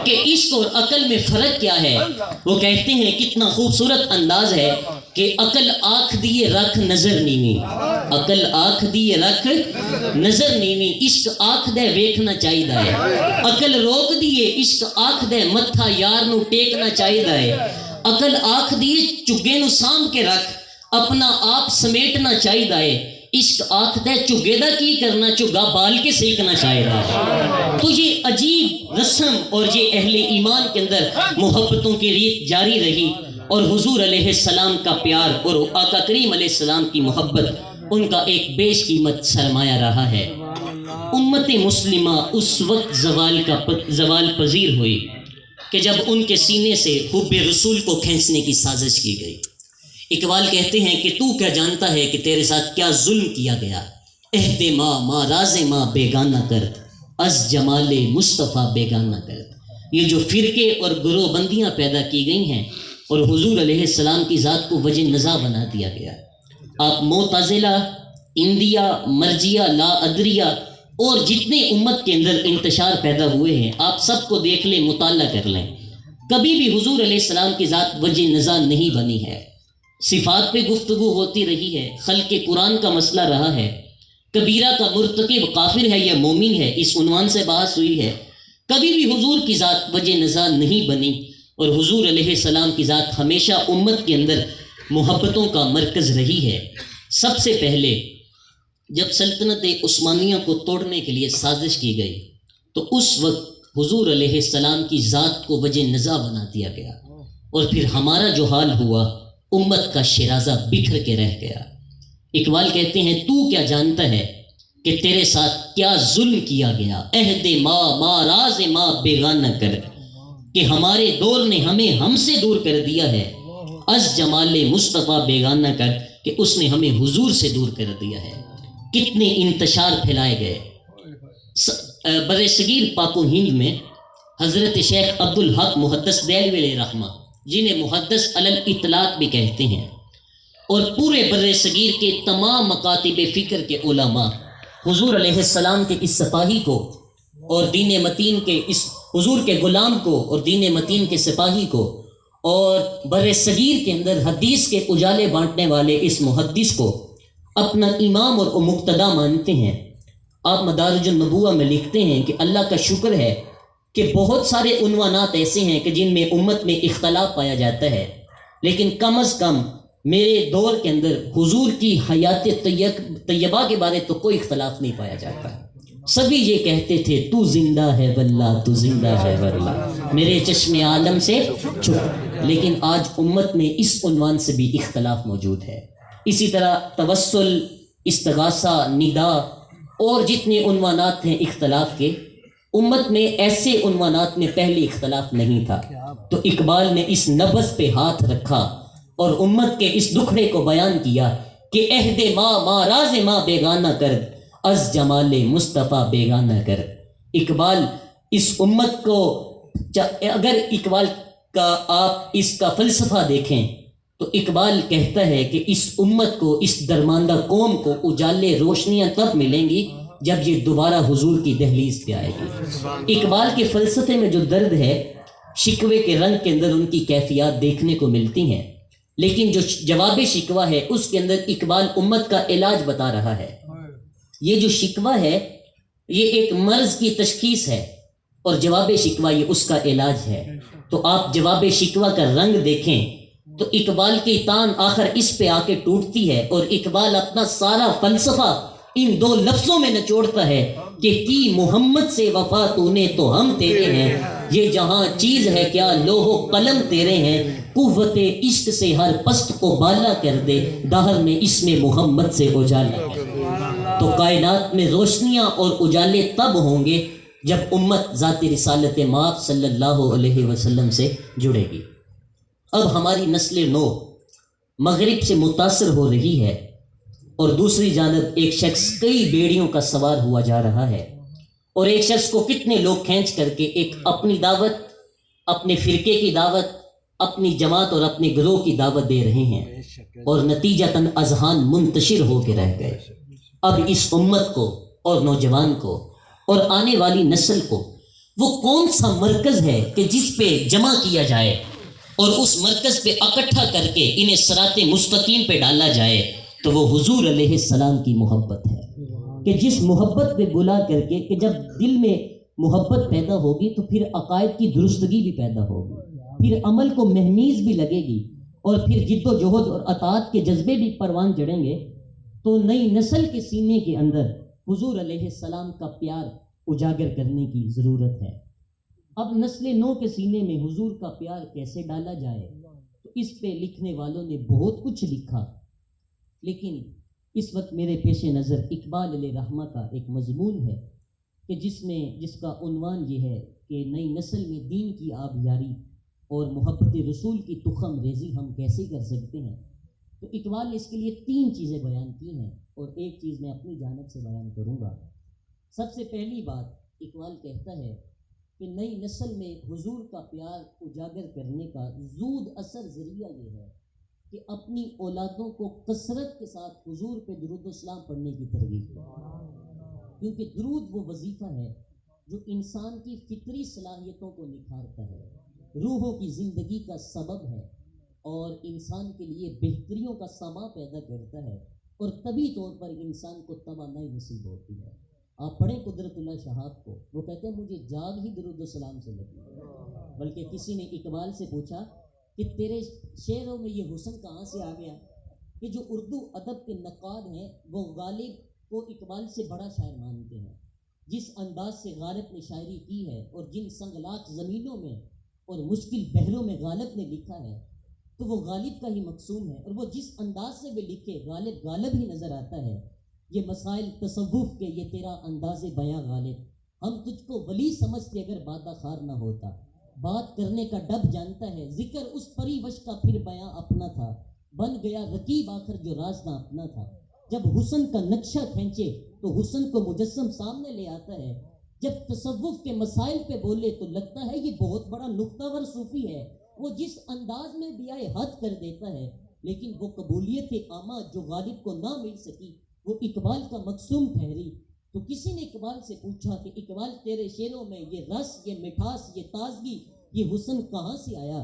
کہ عشق اور عقل میں فرق کیا ہے۔ وہ کہتے ہیں کتنا خوبصورت انداز ہے کہ عقل آنکھ دیے رکھ نظر نیوی، عقل آنکھ دیے رکھ نظر نیوی، عشق آنکھ دے ویکھنا چاہیے ہے، عقل روک دیے عشق آنکھ دے متھا یار نو ٹیکنا چاہیے ہے، عقل آنکھ دیے چگے نو سام کے رکھ اپنا آپ سمیٹنا چاہیے ہے، عشق آنکھ دے چگے دا کی کرنا چگا بال کے سیکھنا چاہیے ہے۔ تو یہ عجیب رسم اور یہ اہل ایمان کے اندر محبتوں کی ریت جاری رہی، اور حضور علیہ السلام کا پیار اور آقا کریم علیہ السلام کی محبت ان کا ایک بیش قیمت سرمایہ رہا ہے۔ امت مسلمہ اس وقت زوال پذیر ہوئی کہ جب ان کے سینے سے حب رسول کو کھینچنے کی سازش کی گئی۔ اقبال کہتے ہیں کہ تو کیا جانتا ہے کہ تیرے ساتھ کیا ظلم کیا گیا، عہد ماں راز ماں بیگانہ کرد، از جمال مصطفیٰ بیگانہ کرد۔ یہ جو فرقے اور گروہ بندیاں پیدا کی گئی ہیں اور حضور علیہ السلام کی ذات کو وجہ نزاع بنا دیا گیا۔ آپ معتزلہ، اندیہ، مرجیہ، لا ادریہ اور جتنے امت کے اندر انتشار پیدا ہوئے ہیں، آپ سب کو دیکھ لیں، مطالعہ کر لیں، کبھی بھی حضور علیہ السلام کی ذات وجہ نزاع نہیں بنی ہے۔ صفات پہ گفتگو ہوتی رہی ہے، خلق قرآن کا مسئلہ رہا ہے، کبیرہ کا مرتکب کافر ہے یا مومن ہے، اس عنوان سے بحث ہوئی ہے۔ کبھی بھی حضور کی ذات وجہ نزاع نہیں بنی، اور حضور علیہ السلام کی ذات ہمیشہ امت کے اندر محبتوں کا مرکز رہی ہے۔ سب سے پہلے جب سلطنت عثمانیہ کو توڑنے کے لیے سازش کی گئی تو اس وقت حضور علیہ السلام کی ذات کو وجہ نزاع بنا دیا گیا، اور پھر ہمارا جو حال ہوا، امت کا شیرازہ بکھر کے رہ گیا۔ اقبال کہتے ہیں تو کیا جانتا ہے کہ تیرے ساتھ کیا ظلم کیا گیا، عہد ماں راز ماں بیگانہ کر، کہ ہمارے دور نے ہمیں ہم سے دور کر دیا ہے، از جمال مصطفیٰ بیگانہ کر، کہ اس نے ہمیں حضور سے دور کر دیا ہے۔ کتنے انتشار پھیلائے گئے۔ بر صغیر پاک و ہند میں حضرت شیخ عبدالحق محدث دہلوی علیہ رحمہ، جنہیں محدث علی الاطلاق بھی کہتے ہیں، اور پورے بر صغیر کے تمام مکاتب فکر کے علماء حضور علیہ السلام کے اس سپاہی کو اور دین متین کے اس حضور کے غلام کو اور دین متین کے سپاہی کو، اور بر صغیر کے اندر حدیث کے اجالے بانٹنے والے اس محدث کو اپنا امام اور مقتدا مانتے ہیں۔ آپ مدارج النبوہ میں لکھتے ہیں کہ اللہ کا شکر ہے کہ بہت سارے عنوانات ایسے ہیں کہ جن میں امت میں اختلاف پایا جاتا ہے، لیکن کم از کم میرے دور کے اندر حضور کی حیات طیبہ کے بارے تو کوئی اختلاف نہیں پایا جاتا. سبھی یہ کہتے تھے تو زندہ ہے واللہ، تو زندہ ہے واللہ، میرے چشم عالم سے چھپ. لیکن آج امت میں اس عنوان سے بھی اختلاف موجود ہے. اسی طرح توسل، استغاثہ، ندا اور جتنے عنوانات ہیں اختلاف کے، امت میں ایسے عنوانات میں پہلے اختلاف نہیں تھا. تو اقبال نے اس نبض پہ ہاتھ رکھا اور امت کے اس دکھڑے کو بیان کیا کہ عہد ما راز ما بیگانہ کر، از جمال مصطفیٰ بیگانہ کر. اقبال اس امت کو، اگر اقبال کا آپ اس کا فلسفہ دیکھیں تو اقبال کہتا ہے کہ اس امت کو، اس درماندہ قوم کو اجالے روشنیاں تب ملیں گی جب یہ دوبارہ حضور کی دہلیز پہ آئے گی. اقبال کے فلسفے میں جو درد ہے، شکوے کے رنگ کے اندر ان کی کیفیات دیکھنے کو ملتی ہیں، لیکن جو جواب شکوہ ہے اس کے اندر اقبال امت کا علاج بتا رہا ہے. یہ جو شکوہ ہے یہ ایک مرض کی تشخیص ہے اور جواب شکوہ یہ اس کا علاج ہے. تو آپ جواب شکوہ کا رنگ دیکھیں تو اقبال کی تان آخر اس پہ آ کے ٹوٹتی ہے، اور اقبال اپنا سارا فلسفہ ان دو لفظوں میں نچوڑتا ہے کہ کی محمد سے وفا تو نے تو ہم تیرے ہیں، یہ جہاں چیز ہے کیا لوح و قلم تیرے ہیں، قوت عشق سے ہر پست کو بالا کر دے، دہر میں اس میں محمد سے اجالا ہے. تو کائنات میں روشنیاں اور اجالے تب ہوں گے جب امت ذات رسالت مآب صلی اللہ علیہ وسلم سے جڑے گی. اب ہماری نسل نو مغرب سے متاثر ہو رہی ہے، اور دوسری جانب ایک شخص کئی بیڑیوں کا سوار ہوا جا رہا ہے، اور ایک شخص کو کتنے لوگ کھینچ کر کے ایک اپنی دعوت، اپنے فرقے کی دعوت، اپنی جماعت اور اپنے گروہ کی دعوت دے رہے ہیں، اور نتیجتاً اذہان منتشر ہو کے رہ گئے. اب اس امت کو اور نوجوان کو اور آنے والی نسل کو وہ کون سا مرکز ہے کہ جس پہ جمع کیا جائے اور اس مرکز پہ اکٹھا کر کے انہیں صراط مستقیم پہ ڈالا جائے؟ تو وہ حضور علیہ السلام کی محبت ہے، کہ جس محبت پہ بلا کر کے، کہ جب دل میں محبت پیدا ہوگی تو پھر عقائد کی درستگی بھی پیدا ہوگی، پھر عمل کو مہمیز بھی لگے گی، اور پھر جد و جہد اور اطاعت کے جذبے بھی پروان چڑھیں گے. تو نئی نسل کے سینے کے اندر حضور علیہ السلام کا پیار اجاگر کرنے کی ضرورت ہے. اب نسل نو کے سینے میں حضور کا پیار کیسے ڈالا جائے؟ تو اس پہ لکھنے والوں نے بہت کچھ لکھا، لیکن اس وقت میرے پیش نظر اقبال علیہ رحمہ کا ایک مضمون ہے کہ جس کا عنوان یہ ہے کہ نئی نسل میں دین کی آبیاری اور محبت رسول کی تخم ریزی ہم کیسے کر سکتے ہیں. تو اقبال نے اس کے لیے 3 چیزیں بیان کی ہیں، اور ایک چیز میں اپنی جانب سے بیان کروں گا. سب سے پہلی بات، اقبال کہتا ہے کہ نئی نسل میں حضور کا پیار اجاگر کرنے کا زود اثر ذریعہ یہ ہے کہ اپنی اولادوں کو کثرت کے ساتھ حضور پہ درود و سلام پڑھنے کی ترغیب دے، کیونکہ درود وہ وظیفہ ہے جو انسان کی فطری صلاحیتوں کو نکھارتا ہے، روحوں کی زندگی کا سبب ہے، اور انسان کے لیے بہتریوں کا سما پیدا کرتا ہے، اور طبی طور پر انسان کو توانائی نصیب ہوتی ہے. آپ پڑھیں قدرت اللہ شہاب کو، وہ کہتے ہیں مجھے جاگ ہی درود و سلام سے لگی. بلکہ کسی نے اقبال سے پوچھا کہ تیرے شعروں میں یہ حسن کہاں سے آ گیا؟ کہ جو اردو ادب کے نقاد ہیں وہ غالب کو اقبال سے بڑا شاعر مانتے ہیں. جس انداز سے غالب نے شاعری کی ہے اور جن سنگلاخ زمینوں میں اور مشکل بحروں میں غالب نے لکھا ہے تو وہ غالب کا ہی مقصوم ہے، اور وہ جس انداز سے بھی لکھے غالب ہی نظر آتا ہے. یہ مسائل تصوف کے، یہ تیرا انداز بیاں غالب، ہم تجھ کو ولی سمجھتے اگر بادہ خار نہ ہوتا، بات کرنے کا ڈب جانتا ہے، ذکر اس پری وش کا پھر بیاں اپنا تھا، بن گیا رقیب آخر جو راز نہ اپنا تھا. جب حسن کا نقشہ کھینچے تو حسن کو مجسم سامنے لے آتا ہے، جب تصوف کے مسائل پہ بولے تو لگتا ہے یہ بہت بڑا نکتہ ور صوفی ہے. وہ جس انداز میں بیائے حد کر دیتا ہے، لیکن وہ قبولیت عامہ جو غالب کو نہ مل سکی وہ اقبال کا مقصوم ٹھہری. تو کسی نے اقبال سے پوچھا کہ اقبال تیرے شعروں میں یہ رس، یہ مٹھاس، یہ تازگی، یہ حسن کہاں سے آیا؟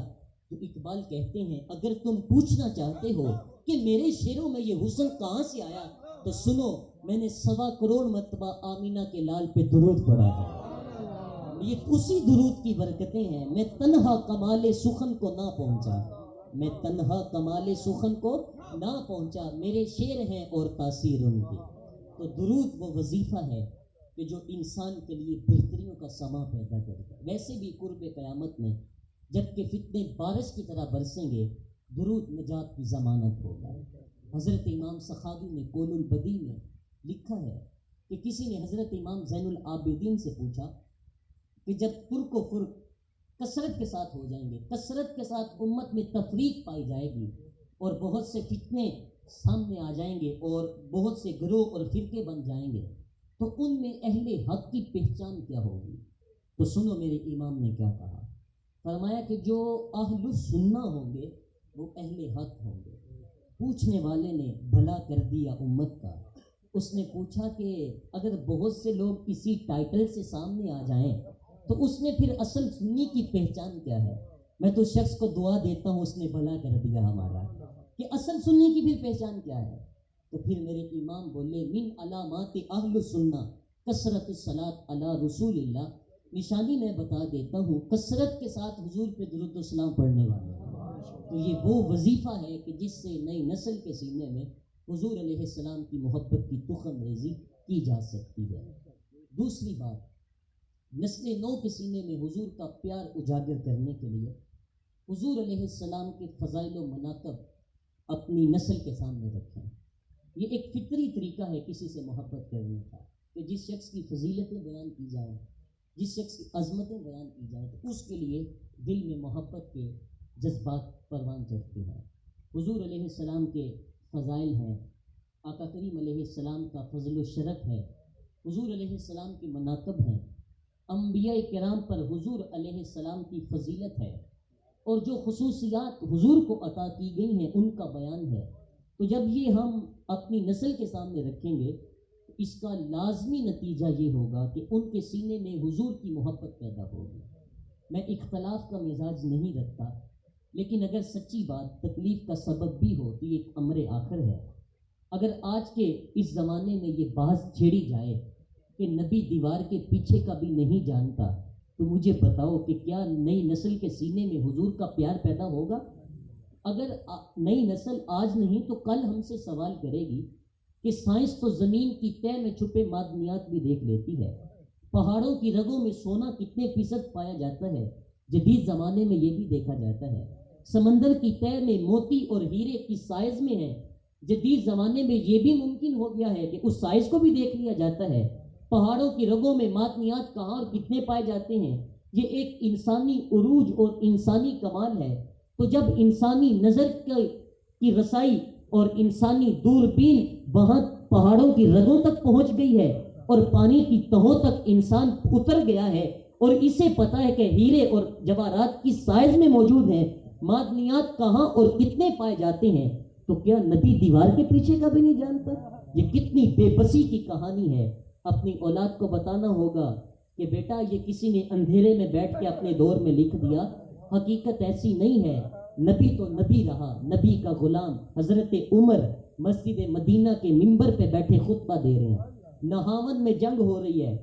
تو اقبال کہتے ہیں اگر تم پوچھنا چاہتے ہو کہ میرے شعروں میں یہ حسن کہاں سے آیا تو سنو، میں نے 1.25 کروڑ مرتبہ آمینہ کے لال پہ درود پڑھا ہے. یہ اسی درود کی برکتیں ہیں. میں تنہا کمال سخن کو نہ پہنچا، میں تنہا کمال سخن کو نہ پہنچا، میرے شعر ہیں اور تاثیر ان کی۔ تو درود وہ وظیفہ ہے کہ جو انسان کے لیے بہتریوں کا سما پیدا کرتا ہے۔ ویسے بھی قرب قیامت میں جب کہ فتنے بارش کی طرح برسیں گے، درود نجات کی ضمانت ہوگا۔ حضرت امام سخاوی نے قول البدیع میں لکھا ہے کہ کسی نے حضرت امام زین العابدین سے پوچھا کہ جب ترک و فرق کثرت کے ساتھ ہو جائیں گے، کثرت کے ساتھ امت میں تفریق پائی جائے گی اور بہت سے فتنے سامنے آ جائیں گے اور بہت سے گروہ اور فرقے بن جائیں گے، تو ان میں اہل حق کی پہچان کیا ہوگی؟ تو سنو میرے امام نے کیا کہا۔ فرمایا کہ جو اہل سنہ ہوں گے وہ اہل حق ہوں گے۔ پوچھنے والے نے بھلا کر دیا امت کا، اس نے پوچھا کہ اگر بہت سے لوگ اسی ٹائٹل سے سامنے آ جائیں تو اس میں پھر اصل سنی کی پہچان کیا ہے؟ میں تو شخص کو دعا دیتا ہوں اس نے بھلا کر دیا ہمارا، کہ اصل سنی کی پھر پہچان کیا ہے؟ تو پھر میرے امام بولے من علامات اہل سنہ کثرت الصلاۃ علی رسول اللہ، نشانی میں بتا دیتا ہوں کثرت کے ساتھ حضور پہ درود و سلام پڑھنے والے۔ تو یہ وہ وظیفہ ہے کہ جس سے نئی نسل کے سینے میں حضور علیہ السلام کی محبت کی تخم ریزی کی جا سکتی ہے۔ دوسری بات، نسل نو کے سینے میں حضور کا پیار اجاگر کرنے کے لیے حضور علیہ السلام کے فضائل و مناقب اپنی نسل کے سامنے رکھیں۔ یہ ایک فطری طریقہ ہے کسی سے محبت کرنے کا کہ جس شخص کی فضیلتیں بیان کی جائیں، جس شخص کی عظمتیں بیان کی جائیں تو اس کے لیے دل میں محبت کے جذبات پروان چڑھتے ہیں۔ حضور علیہ السلام کے فضائل ہیں، آقا کریم علیہ السلام کا فضل و شرف ہے، حضور علیہ السلام کے مناقب ہیں، انبیاء کرام پر حضور علیہ السلام کی فضیلت ہے، اور جو خصوصیات حضور کو عطا کی گئی ہیں ان کا بیان ہے۔ تو جب یہ ہم اپنی نسل کے سامنے رکھیں گے تو اس کا لازمی نتیجہ یہ ہوگا کہ ان کے سینے میں حضور کی محبت پیدا ہوگی۔ میں اختلاف کا مزاج نہیں رکھتا، لیکن اگر سچی بات تکلیف کا سبب بھی ہو تو یہ ایک امر آخر ہے۔ اگر آج کے اس زمانے میں یہ بحث چھیڑی جائے کہ نبی دیوار کے پیچھے کا بھی نہیں جانتا، تو مجھے بتاؤ کہ کیا نئی نسل کے سینے میں حضور کا پیار پیدا ہوگا؟ اگر نئی نسل آج نہیں تو کل ہم سے سوال کرے گی کہ سائنس تو زمین کی تہ میں چھپے معدنیات بھی دیکھ لیتی ہے، پہاڑوں کی رگوں میں سونا کتنے فیصد پایا جاتا ہے، جدید زمانے میں یہ بھی دیکھا جاتا ہے، سمندر کی تہ میں موتی اور ہیرے کس سائز میں ہے، جدید زمانے میں یہ بھی ممکن ہو گیا ہے کہ اس سائز کو بھی دیکھ لیا جاتا ہے، پہاڑوں کی رگوں میں معدنیات کہاں اور کتنے پائے جاتے ہیں۔ یہ ایک انسانی عروج اور انسانی کمال ہے۔ تو جب انسانی نظر کی رسائی اور انسانی دوربین وہاں پہاڑوں کی رگوں تک پہنچ گئی ہے اور پانی کی تہوں تک انسان اتر گیا ہے اور اسے پتا ہے کہ ہیرے اور جواہرات کس سائز میں موجود ہیں، معدنیات کہاں اور کتنے پائے جاتے ہیں، تو کیا نبی دیوار کے پیچھے کا بھی نہیں جانتا؟ یہ کتنی بے بسی کی کہانی ہے۔ اپنی اولاد کو بتانا ہوگا کہ بیٹا یہ کسی نے اندھیرے میں بیٹھ کے اپنے دور میں لکھ دیا، حقیقت ایسی نہیں ہے۔ نبی تو نبی رہا، نبی کا غلام حضرت عمر مسجد مدینہ کے منبر پہ بیٹھے خطبہ دے رہے ہیں، نہاون میں جنگ ہو رہی ہے،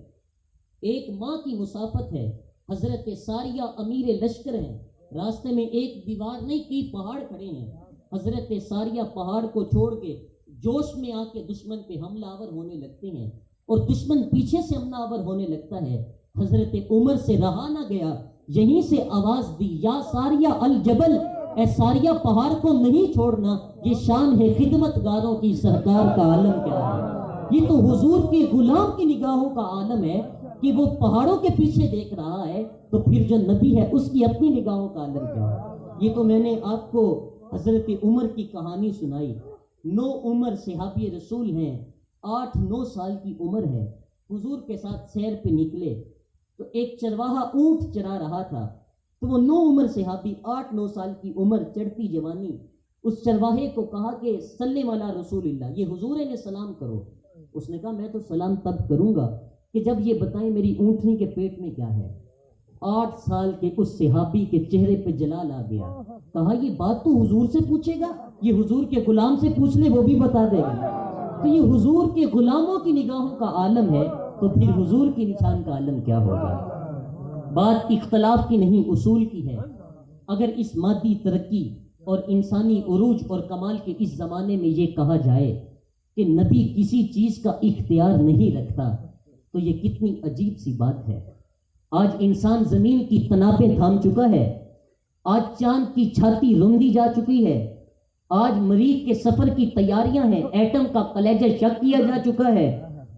ایک ماہ کی مسافت ہے، حضرت ساریہ امیر لشکر ہیں، راستے میں ایک دیوار نہیں کئی پہاڑ کھڑے ہیں، حضرت ساریہ پہاڑ کو چھوڑ کے جوش میں آ کے دشمن پہ حملہ آور ہونے لگتے ہیں اور دشمن پیچھے سے حملہ آور ہونے لگتا ہے۔ حضرت عمر سے رہا نہ گیا، یہیں سے آواز دی یا ساریہ الجبل، اے ساریہ پہاڑ کو نہیں چھوڑنا، یہ شان ہے خدمت گاروں کی، سرکار کا عالم کیا ہے۔ یہ تو حضور کے غلام کی نگاہوں کا عالم ہے کہ وہ پہاڑوں کے پیچھے دیکھ رہا ہے، تو پھر جو نبی ہے اس کی اپنی نگاہوں کا عالم کیا ہے۔ یہ تو میں نے آپ کو حضرت عمر کی کہانی سنائی۔ 9 عمر صحابی رسول ہیں، 8-9 سال کی عمر ہے، حضور کے ساتھ سیر پہ نکلے تو ایک چرواہا اونٹ چرا رہا تھا، تو وہ 9 عمر صحابی 8-9 سال کی عمر چڑھتی جوانی اس چرواہے کو کہا کہ سلم علی رسول اللہ، یہ حضور نے سلام کرو۔ اس نے کہا میں تو سلام تب کروں گا کہ جب یہ بتائیں میری اونٹنی کے پیٹ میں کیا ہے۔ 8 سال کے اس صحابی کے چہرے پہ جلال آ گیا، کہا یہ بات تو حضور سے پوچھے گا، یہ حضور کے غلام سے پوچھ لے وہ بھی بتا دے گا۔ تو یہ حضور کے غلاموں کی نگاہوں کا عالم ہے، تو پھر حضور کی نشان کا عالم کیا ہوگا۔ بات اختلاف کی نہیں اصول کی ہے۔ اگر اس مادی ترقی اور انسانی عروج اور کمال کے اس زمانے میں یہ کہا جائے کہ نبی کسی چیز کا اختیار نہیں رکھتا تو یہ کتنی عجیب سی بات ہے۔ آج انسان زمین کی تنابیں تھام چکا ہے، آج چاند کی چھاتی روندی جا چکی ہے، آج مریخ کے سفر کی تیاریاں ہیں، ایٹم کا کلیجہ شک کیا جا چکا ہے،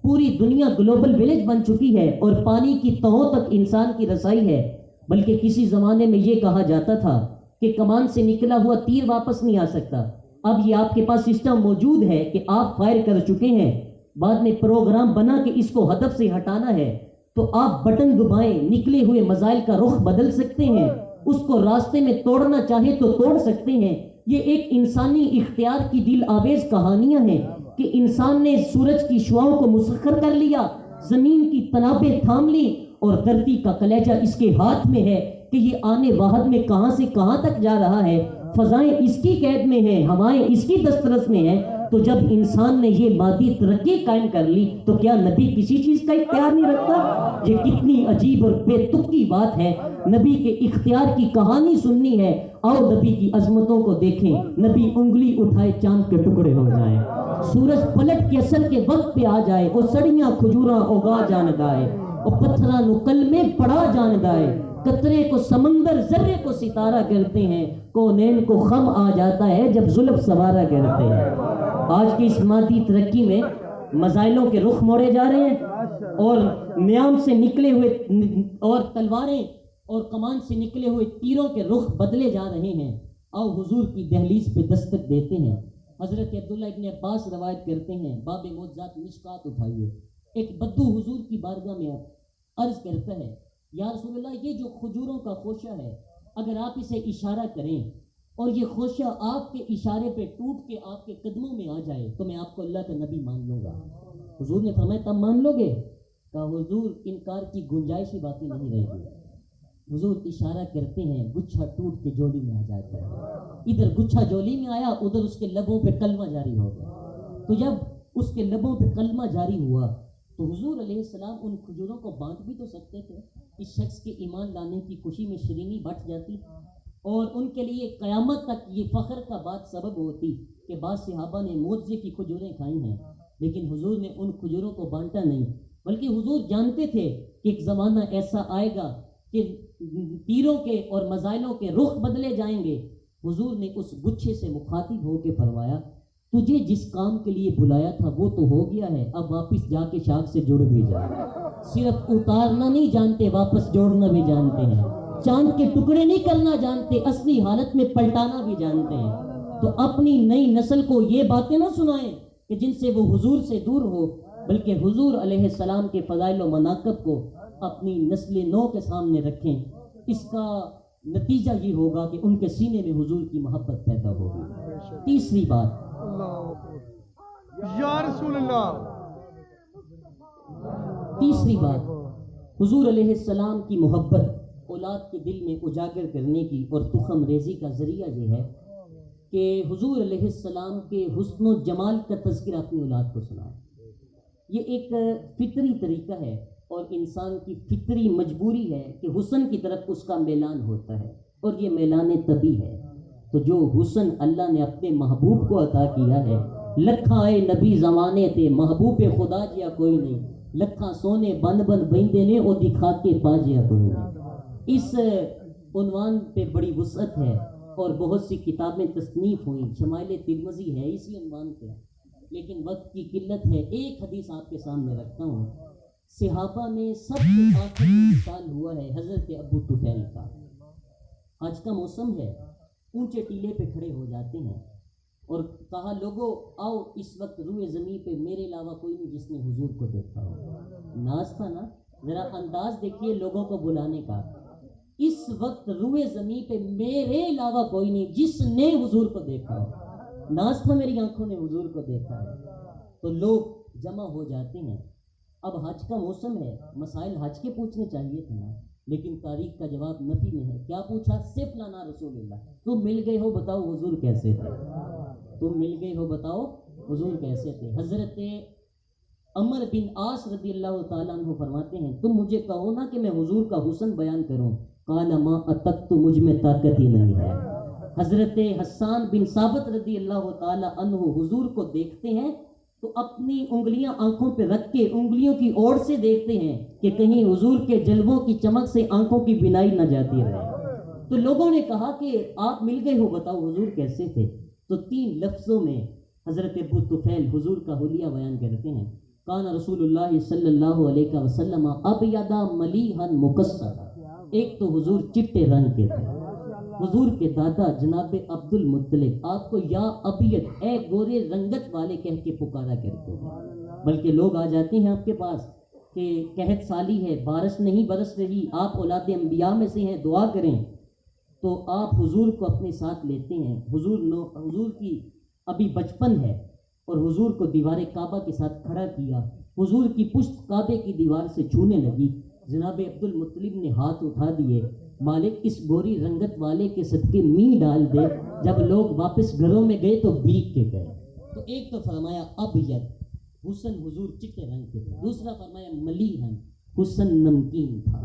پوری دنیا گلوبل ولیج بن چکی ہے اور پانی کی تہوں تک انسان کی رسائی ہے۔ بلکہ کسی زمانے میں یہ کہا جاتا تھا کہ کمان سے نکلا ہوا تیر واپس نہیں آ سکتا۔ اب یہ آپ کے پاس سسٹم موجود ہے کہ آپ فائر کر چکے ہیں، بعد میں پروگرام بنا کہ اس کو ہدف سے ہٹانا ہے تو آپ بٹن دبائیں، نکلے ہوئے میزائل کا رخ بدل سکتے ہیں، اس کو راستے میں توڑنا چاہے تو توڑ سکتے ہیں۔ یہ ایک انسانی اختیار کی دل آویز کہانیاں ہیں کہ انسان نے سورج کی شعاؤں کو مسخر کر لیا، زمین کی تنابیں تھام لی اور دھرتی کا کلیجہ اس کے ہاتھ میں ہے کہ یہ آنے واحد میں کہاں سے کہاں تک جا رہا ہے۔ فضائیں اس کی قید میں ہیں، ہوائیں اس کی دسترس میں ہیں۔ تو جب انسان نے یہ مادی ترقی قائم کر لی تو کیا نبی کسی چیز کا اختیار نہیں رکھتا؟ یہ کتنی عجیب اور بے تک کی بات ہے۔ نبی کے اختیار کی کہانی سننی ہے، آؤ نبی کی عظمتوں کو دیکھیں۔ نبی انگلی اٹھائے چاند کے ٹکڑے ہو جائیں، سورج پلٹ کے اصل کے وقت پہ آ جائے، اور سڑیاں کھجوراں اگا جان دائے، اور پتھراں نو کلمے پڑھا جان دائے، قطرے کو سمندر ذرے کو ستارہ کرتے ہیں، کونین کو خم آ جاتا ہے جب زلف سوارا کرتے ہیں۔ آج کی اس مادی ترقی میں میزائلوں کے رخ موڑے جا رہے ہیں اور نیام سے نکلے ہوئے اور تلواریں اور کمان سے نکلے ہوئے تیروں کے رخ بدلے جا رہے ہیں۔ آؤ حضور کی دہلیز پہ دستک دیتے ہیں۔ حضرت عبداللہ ابن عباس روایت کرتے ہیں، باب معجزات مشکات اٹھائیے، ایک بدو حضور کی بارگاہ میں عرض کرتا ہے، یا رسول اللہ یہ جو کھجوروں کا خوشہ ہے اگر آپ اسے اشارہ کریں اور یہ خوشہ آپ کے اشارے پہ ٹوٹ کے آپ کے قدموں میں آ جائے تو میں آپ کو اللہ کا نبی مان لوں گا۔ حضور نے فرمایا تب مان لو گے؟ کہا حضور انکار کی گنجائش ہی باقی نہیں رہے گی۔ حضور اشارہ کرتے ہیں، گچھا ٹوٹ کے جولی میں آ جاتا ہے، ادھر گچھا جولی میں آیا، ادھر اس کے لبوں پہ کلمہ جاری ہو گیا۔ تو جب اس کے لبوں پہ کلمہ جاری ہوا تو حضور علیہ السلام ان کھجوروں کو بانٹ بھی تو سکتے تھے، اس شخص کے ایمان لانے کی خوشی میں شرینی بٹ جاتی اور ان کے لیے قیامت تک یہ فخر کا بات سبب ہوتی کہ بعض صحابہ نے معجزے کی کھجوریں کھائی ہیں، لیکن حضور نے ان کھجوروں کو بانٹا نہیں، بلکہ حضور جانتے تھے کہ ایک زمانہ ایسا آئے گا کہ تیروں کے اور میزائلوں کے رخ بدلے جائیں گے۔ حضور نے اس گچھے سے مخاطب ہو کے فرمایا، تجھے جس کام کے لیے بلایا تھا وہ تو ہو گیا ہے، اب واپس جا کے شاخ سے جڑ بھی جا۔ صرف اتارنا نہیں جانتے، واپس جوڑنا بھی جانتے ہیں، چاند کے ٹکڑے نہیں کرنا جانتے، اصلی حالت میں پلٹانا بھی جانتے ہیں۔ تو اپنی نئی نسل کو یہ باتیں نہ سنائیں کہ جن سے وہ حضور سے دور ہو، بلکہ حضور علیہ السلام کے فضائل و مناقب کو اپنی نسل نو کے سامنے رکھیں۔ اس کا نتیجہ یہ ہوگا کہ ان کے سینے میں حضور کی محبت پیدا ہوگی۔ تیسری بات، یا رسول اللہ، تیسری بات، حضور علیہ السلام کی محبت اولاد کے دل میں اجاگر کرنے کی اور تخم ریزی کا ذریعہ یہ ہے کہ حضور علیہ السلام کے حسن و جمال کا تذکرہ اپنی اولاد کو سنائیں۔ یہ ایک فطری طریقہ ہے اور انسان کی فطری مجبوری ہے کہ حسن کی طرف اس کا میلان ہوتا ہے، اور یہ میلان طبی ہے۔ تو جو حسن اللہ نے اپنے محبوب کو عطا کیا ہے، لکھاں اے نبی زمانے تے محبوب خدا جیا کوئی نہیں، لکھاں سونے بند بند بہندے نے او دکھا کے پا جیا کوئی نہیں۔ اس عنوان پہ بڑی وسعت ہے اور بہت سی کتابیں تصنیف ہوئیں، شمائل ترمذی ہے اسی عنوان پہ، لیکن وقت کی قلت ہے۔ ایک حدیث آپ کے سامنے رکھتا ہوں۔ صحابہ میں سب سے آخر میں وصال ہوا ہے حضرت ابو طفیل کا۔ حج کا موسم ہے، اونچے ٹیلے پہ کھڑے ہو جاتے ہیں اور کہا لوگو آؤ اس وقت روئے زمین پہ میرے علاوہ کوئی نہیں جس نے حضور کو دیکھا ہو۔ ناز تھا نا، ذرا انداز دیکھیے لوگوں کو بلانے کا۔ اس وقت روئے زمین پہ میرے علاوہ کوئی نہیں جس نے حضور کو دیکھا ہو۔ ناز تھا میری آنکھوں نے حضور کو دیکھا ہے۔ تو لوگ جمع ہو جاتے ہیں۔ اب حج کا موسم ہے، مسائل حج کے پوچھنے چاہیے تھے نا، لیکن تاریخ کا جواب نفی میں ہے۔ کیا پوچھا؟ صرف لانا رسول اللہ، تم مل گئے ہو بتاؤ حضور کیسے تھے، تم مل گئے ہو بتاؤ حضور کیسے تھے۔ حضرت عمر بن عاص رضی اللہ تعالیٰ عنہ فرماتے ہیں تم مجھے کہو نا کہ میں حضور کا حسن بیان کروں، قال ما اتقت، مجھ میں طاقت ہی نہیں ہے۔ حضرت حسان بن ثابت رضی اللہ تعالی عنہ حضور کو دیکھتے ہیں تو اپنی انگلیاں آنکھوں پہ رکھ کے انگلیوں کی اوڑ سے دیکھتے ہیں کہ کہیں حضور کے جلووں کی چمک سے آنکھوں کی بینائی نہ جاتی رہے۔ تو لوگوں نے کہا کہ آپ مل گئے ہو، بتاؤ حضور کیسے تھے؟ تو 3 لفظوں میں حضرت ابو طفیل حضور کا حلیہ بیان کرتے ہیں، کان رسول اللہ صلی اللہ علیہ وسلم ابیضا ملیحا مکسدا۔ ایک تو حضور چٹے رنگ کے تھے، حضور کے دادا جناب عبد المطلب آپ کو یا ابیض اے گورے رنگت والے کہہ کے پکارا کرتے ہیں، بلکہ لوگ آ جاتے ہیں آپ کے پاس کہ قحط سالی ہے، بارش نہیں برس رہی، آپ اولاد انبیاء میں سے ہیں، دعا کریں، تو آپ حضور کو اپنے ساتھ لیتے ہیں۔ حضور کی ابھی بچپن ہے اور حضور کو دیوار کعبہ کے ساتھ کھڑا کیا، حضور کی پشت کعبے کی دیوار سے چھونے لگی، جناب عبد المطلب نے ہاتھ اٹھا دیے، مالک اس گوری رنگت والے کے صدقے می ڈال دے۔ جب لوگ واپس گھروں میں گئے تو بھیگ کے گئے۔ تو ایک تو فرمایا ابیض، حسن حضور چٹے رنگ کے تھے، دوسرا فرمایا ملیحن، حسن نمکین تھا۔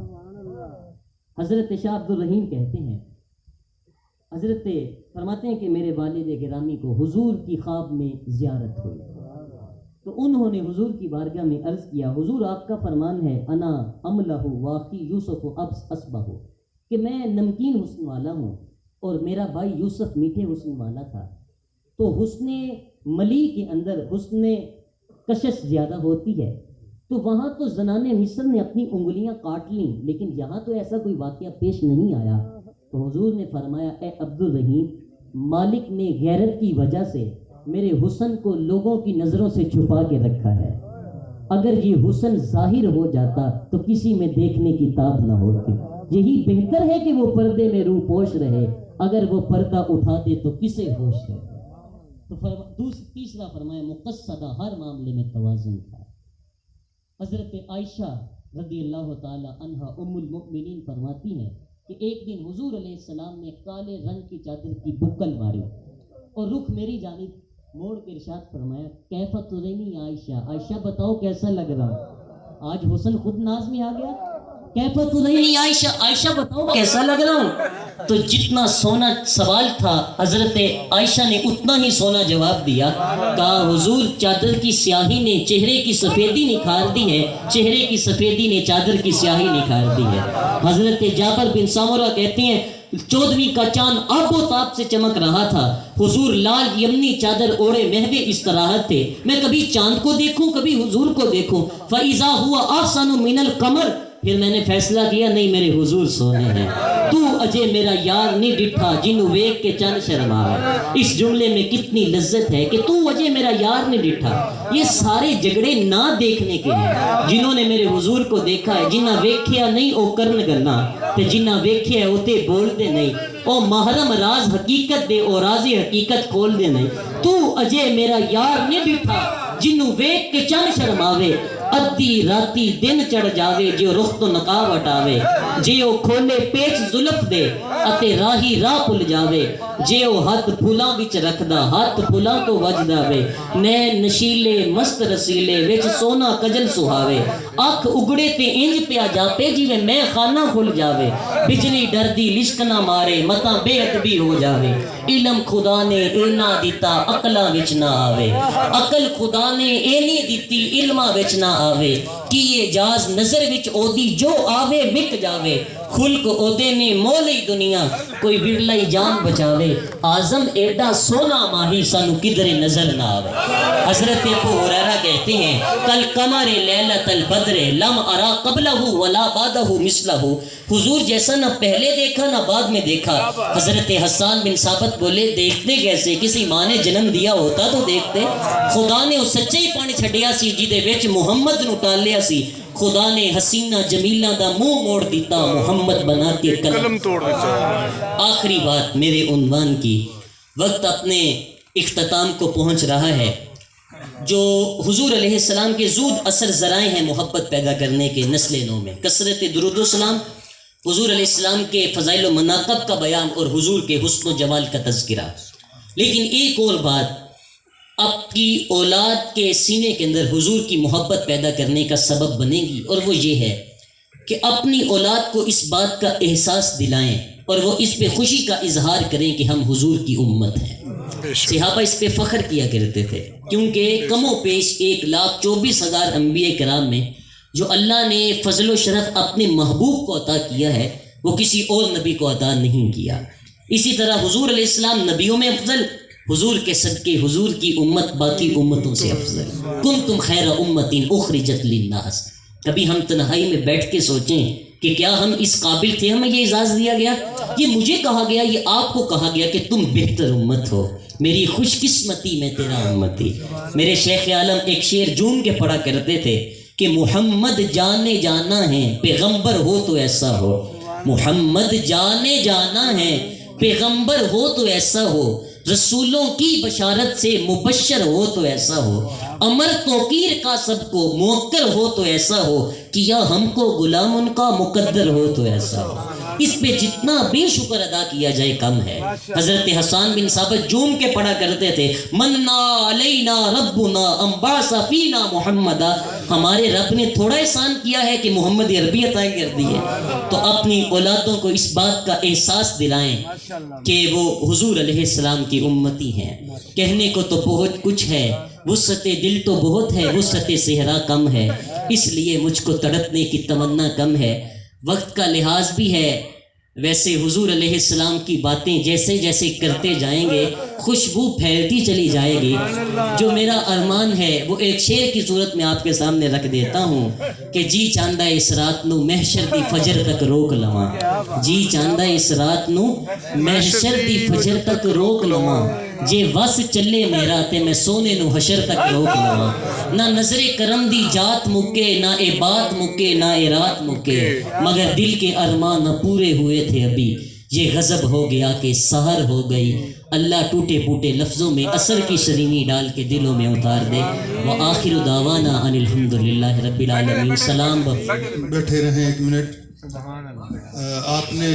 حضرت شاہ عبد الرحیم کہتے ہیں، حضرت فرماتے ہیں کہ میرے والد گرامی کو حضور کی خواب میں زیارت ہوئی، تو انہوں نے حضور کی بارگاہ میں عرض کیا، حضور آپ کا فرمان ہے انا املہ واخی یوسف اسبہ، کہ میں نمکین حسن والا ہوں اور میرا بھائی یوسف میٹھے حسن والا تھا، تو حسن ملی کے اندر حسن کشش زیادہ ہوتی ہے، تو وہاں تو زنان مصر نے اپنی انگلیاں کاٹ لیں، لیکن یہاں تو ایسا کوئی واقعہ پیش نہیں آیا۔ تو حضور نے فرمایا اے عبد الرحیم، مالک نے غیرت کی وجہ سے میرے حسن کو لوگوں کی نظروں سے چھپا کے رکھا ہے، اگر یہ حسن ظاہر ہو جاتا تو کسی میں دیکھنے کی تاب نہ ہوتی، یہی بہتر ہے کہ وہ پردے میں روح پوش رہے، اگر وہ پردہ اٹھا دے تو کسے ہوش ہے۔ تو تیسرا فرمایا مقصدہ، ہر معاملے میں توازن تھا۔ حضرت عائشہ رضی اللہ تعالی عنہ ام المؤمنین فرماتی ہیں کہ ایک دن حضور علیہ السلام نے کالے رنگ کی چادر کی بکل ماری اور رخ میری جانب موڑ کے ارشاد فرمایا کیف ترینی عائشہ، عائشہ بتاؤ کیسا لگ رہا ہوں؟ آج حسن خود ناز میں آ گیا، کیف ترینی عائشہ، عائشہ بتاؤ کیسا لگ رہا ہوں؟ تو جتنا سونا سوال تھا حضرت عائشہ نے اتنا ہی سونا جواب دیا، کہا حضور چادر کی سیاہی نے چہرے کی سفیدی نکھار دی ہے، چہرے کی سفیدی نے چادر کی سیاہی نکھار دی ہے۔ حضرت جابر بن سامورہ کہتے ہیں 14ویں کا چاند آب و تاب سے چمک رہا تھا، حضور لال یمنی چادر اوڑے محو استراحت تھے، میں کبھی چاند کو دیکھوں کبھی حضور کو دیکھوں، فَإِذَا هُوَ أَحْسَنُ مِنَ الْقَمَرِ، پھر میں نے فیصلہ کیا نہیں میرے حضور سونے ہیں، تو اجے میرا یار نہیں ڈٹھا جنوں ویک کے چند شرماوے۔ اس جملے میں کتنی لذت ہے کہ تو اجے میرا یار نہیں ڈٹھا۔ یہ سارے جھگڑے نہ دیکھنے کے ہیں، جنہوں نے میرے حضور کو دیکھا ہے، جنہ ویکھیا نہیں او کرن گنا تے جنہ ویکھیا ہے او تے بول دے نہیں، او محرم راز حقیقت دے او راز حقیقت کھول دے نہیں، تو اجے میرا یار نہیں ڈٹھا جنوں ویک کے چند شرماوے، ادھی راتی دن چڑھ جاوے جو رخ تو نقاب ہٹاوے، جے او کھولے پیچ زلف دے اتے راہی راہ پل جاوے، جے او ہاتھ پھولاں وچ رکھدا ہاتھ پھولاں تو وجدا وے، نین نشیلے مست رسیلے وچ سونا کجل سہاوے، اکھ اگڑے تے انج پیا جاپے جویں میں خانہ کھل جاوے، بجلی ڈردی لشک نہ مارے متاں بے ادبی ہو جاوے، علم خدا نے اینا دیتا عقلاں وچ نہ آوے، عقل خدا نے اینی دیتی علماں وچ نہ آوے، کی یہ جاز نظر وچ او دی جو آوے وک جاوے، خلق او دے نے مولی دنیا کوئی ورلائی جان بچاوے، آزم ایڈا سونا ماہی سانو کدھر نظر نہ آوے۔ حضرت ابو ہریرہ کہتے ہیں کل قمر لیلۃ البدر لم ارا قبلہ ولا بعدہ مثلہ، حضور جیسا نہ پہلے دیکھا نہ بعد میں دیکھا۔ حضرت حسان بن ثابت بولے دیکھتے کیسے، کسی ماں نے جنم دیا ہوتا تو دیکھتے، خدا نے اس سچے ہی پانی چھڑیا سی جیدے وچ محمد نو ٹالیا سی، خدا نے حسینہ جمیلہ دا منہ موڑ دیتا محمد بنا کے قلم توڑ دیتا۔ آخری بات میرے عنوان کی، وقت اپنے اختتام کو پہنچ رہا ہے، جو حضور علیہ السلام کے زود اثر ذرائع ہیں محبت پیدا کرنے کے نسل نو میں، کثرت درود و سلام، حضور علیہ السلام کے فضائل و مناقب کا بیان اور حضور کے حسن و جمال کا تذکرہ۔ لیکن ایک اور بات آپ کی اولاد کے سینے کے اندر حضور کی محبت پیدا کرنے کا سبب بنے گی، اور وہ یہ ہے کہ اپنی اولاد کو اس بات کا احساس دلائیں اور وہ اس پہ خوشی کا اظہار کریں کہ ہم حضور کی امت ہیں۔ صحابہ اس پہ فخر کیا کرتے تھے، کیونکہ کم و بیش 1,24,000 انبیاء کرام میں جو اللہ نے فضل و شرف اپنے محبوب کو عطا کیا ہے وہ کسی اور نبی کو عطا نہیں کیا۔ اسی طرح حضور علیہ السلام نبیوں میں افضل، حضور کے صدقے حضور کی امت باقی امتوں سے افضل۔ کنتم خیر امت اخرجت للناس۔ کبھی ہم تنہائی میں بیٹھ کے سوچیں کہ کیا ہم اس قابل تھے، ہمیں یہ اعزاز دیا گیا، یہ مجھے کہا گیا، یہ آپ کو کہا گیا کہ تم بہتر امت ہو، میری خوش قسمتی میں تیرا امتی۔ میرے شیخ عالم ایک شعر جون کے پڑھا کرتے تھے کہ محمد جانے جانا ہے پیغمبر ہو تو ایسا ہو، محمد جانے جانا ہے پیغمبر ہو تو ایسا ہو، رسولوں کی بشارت سے مبشر ہو تو ایسا ہو، امر توقیر کا سب کو موقر ہو تو ایسا ہو، کیا ہم کو غلام ان کا مقدر ہو تو ایسا ہو۔ اس پہ جتنا بھی شکر ادا کیا جائے کم ہے۔ حضرت حسان بن ثابت جوم کے پڑھا کرتے تھے مننا علینا ربنا انبعث فینا محمدا، ہمارے رب نے تھوڑا احسان کیا ہے کہ محمد عربی عطا کر دی ہے۔ تو اپنی اولادوں کو اس بات کا احساس دلائیں کہ وہ حضور علیہ السلام کی امتی ہیں۔ کہنے کو تو بہت کچھ ہے، وسعت دل تو بہت ہے، وسعت صحرا کم ہے، اس لیے مجھ کو تڑپنے کی تمنا کم ہے۔ وقت کا لحاظ بھی ہے، ویسے حضور علیہ السلام کی باتیں جیسے جیسے کرتے جائیں گے خوشبو پھیلتی چلی جائے گی۔ جو میرا ارمان ہے وہ ایک شعر کی صورت میں آپ کے سامنے رکھ دیتا ہوں کہ جی چاندہ اس رات نو محشر دی فجر تک روک لواں، جی چاندہ اس رات نو محشر دی فجر تک روک لواں، جے وس چلے میرا تے میں سونے نو حشر تک روک لواں، نہ نظر کرم دی جات مکے، نہ اے بات مکے، نہ اے رات مکے، مگر دل کے ارمان نہ پورے ہوئے تھے ابھی، یہ غضب ہو گیا کہ سحر ہو گئی۔ اللہ ٹوٹے پوٹے لفظوں میں اثر کی شرینی ڈال کے دلوں میں اتار دے۔ وآخر دعوانا ان الحمدللہ رب العالمین۔ سلام۔ بیٹھے رہیں ایک منٹ۔ آپ نے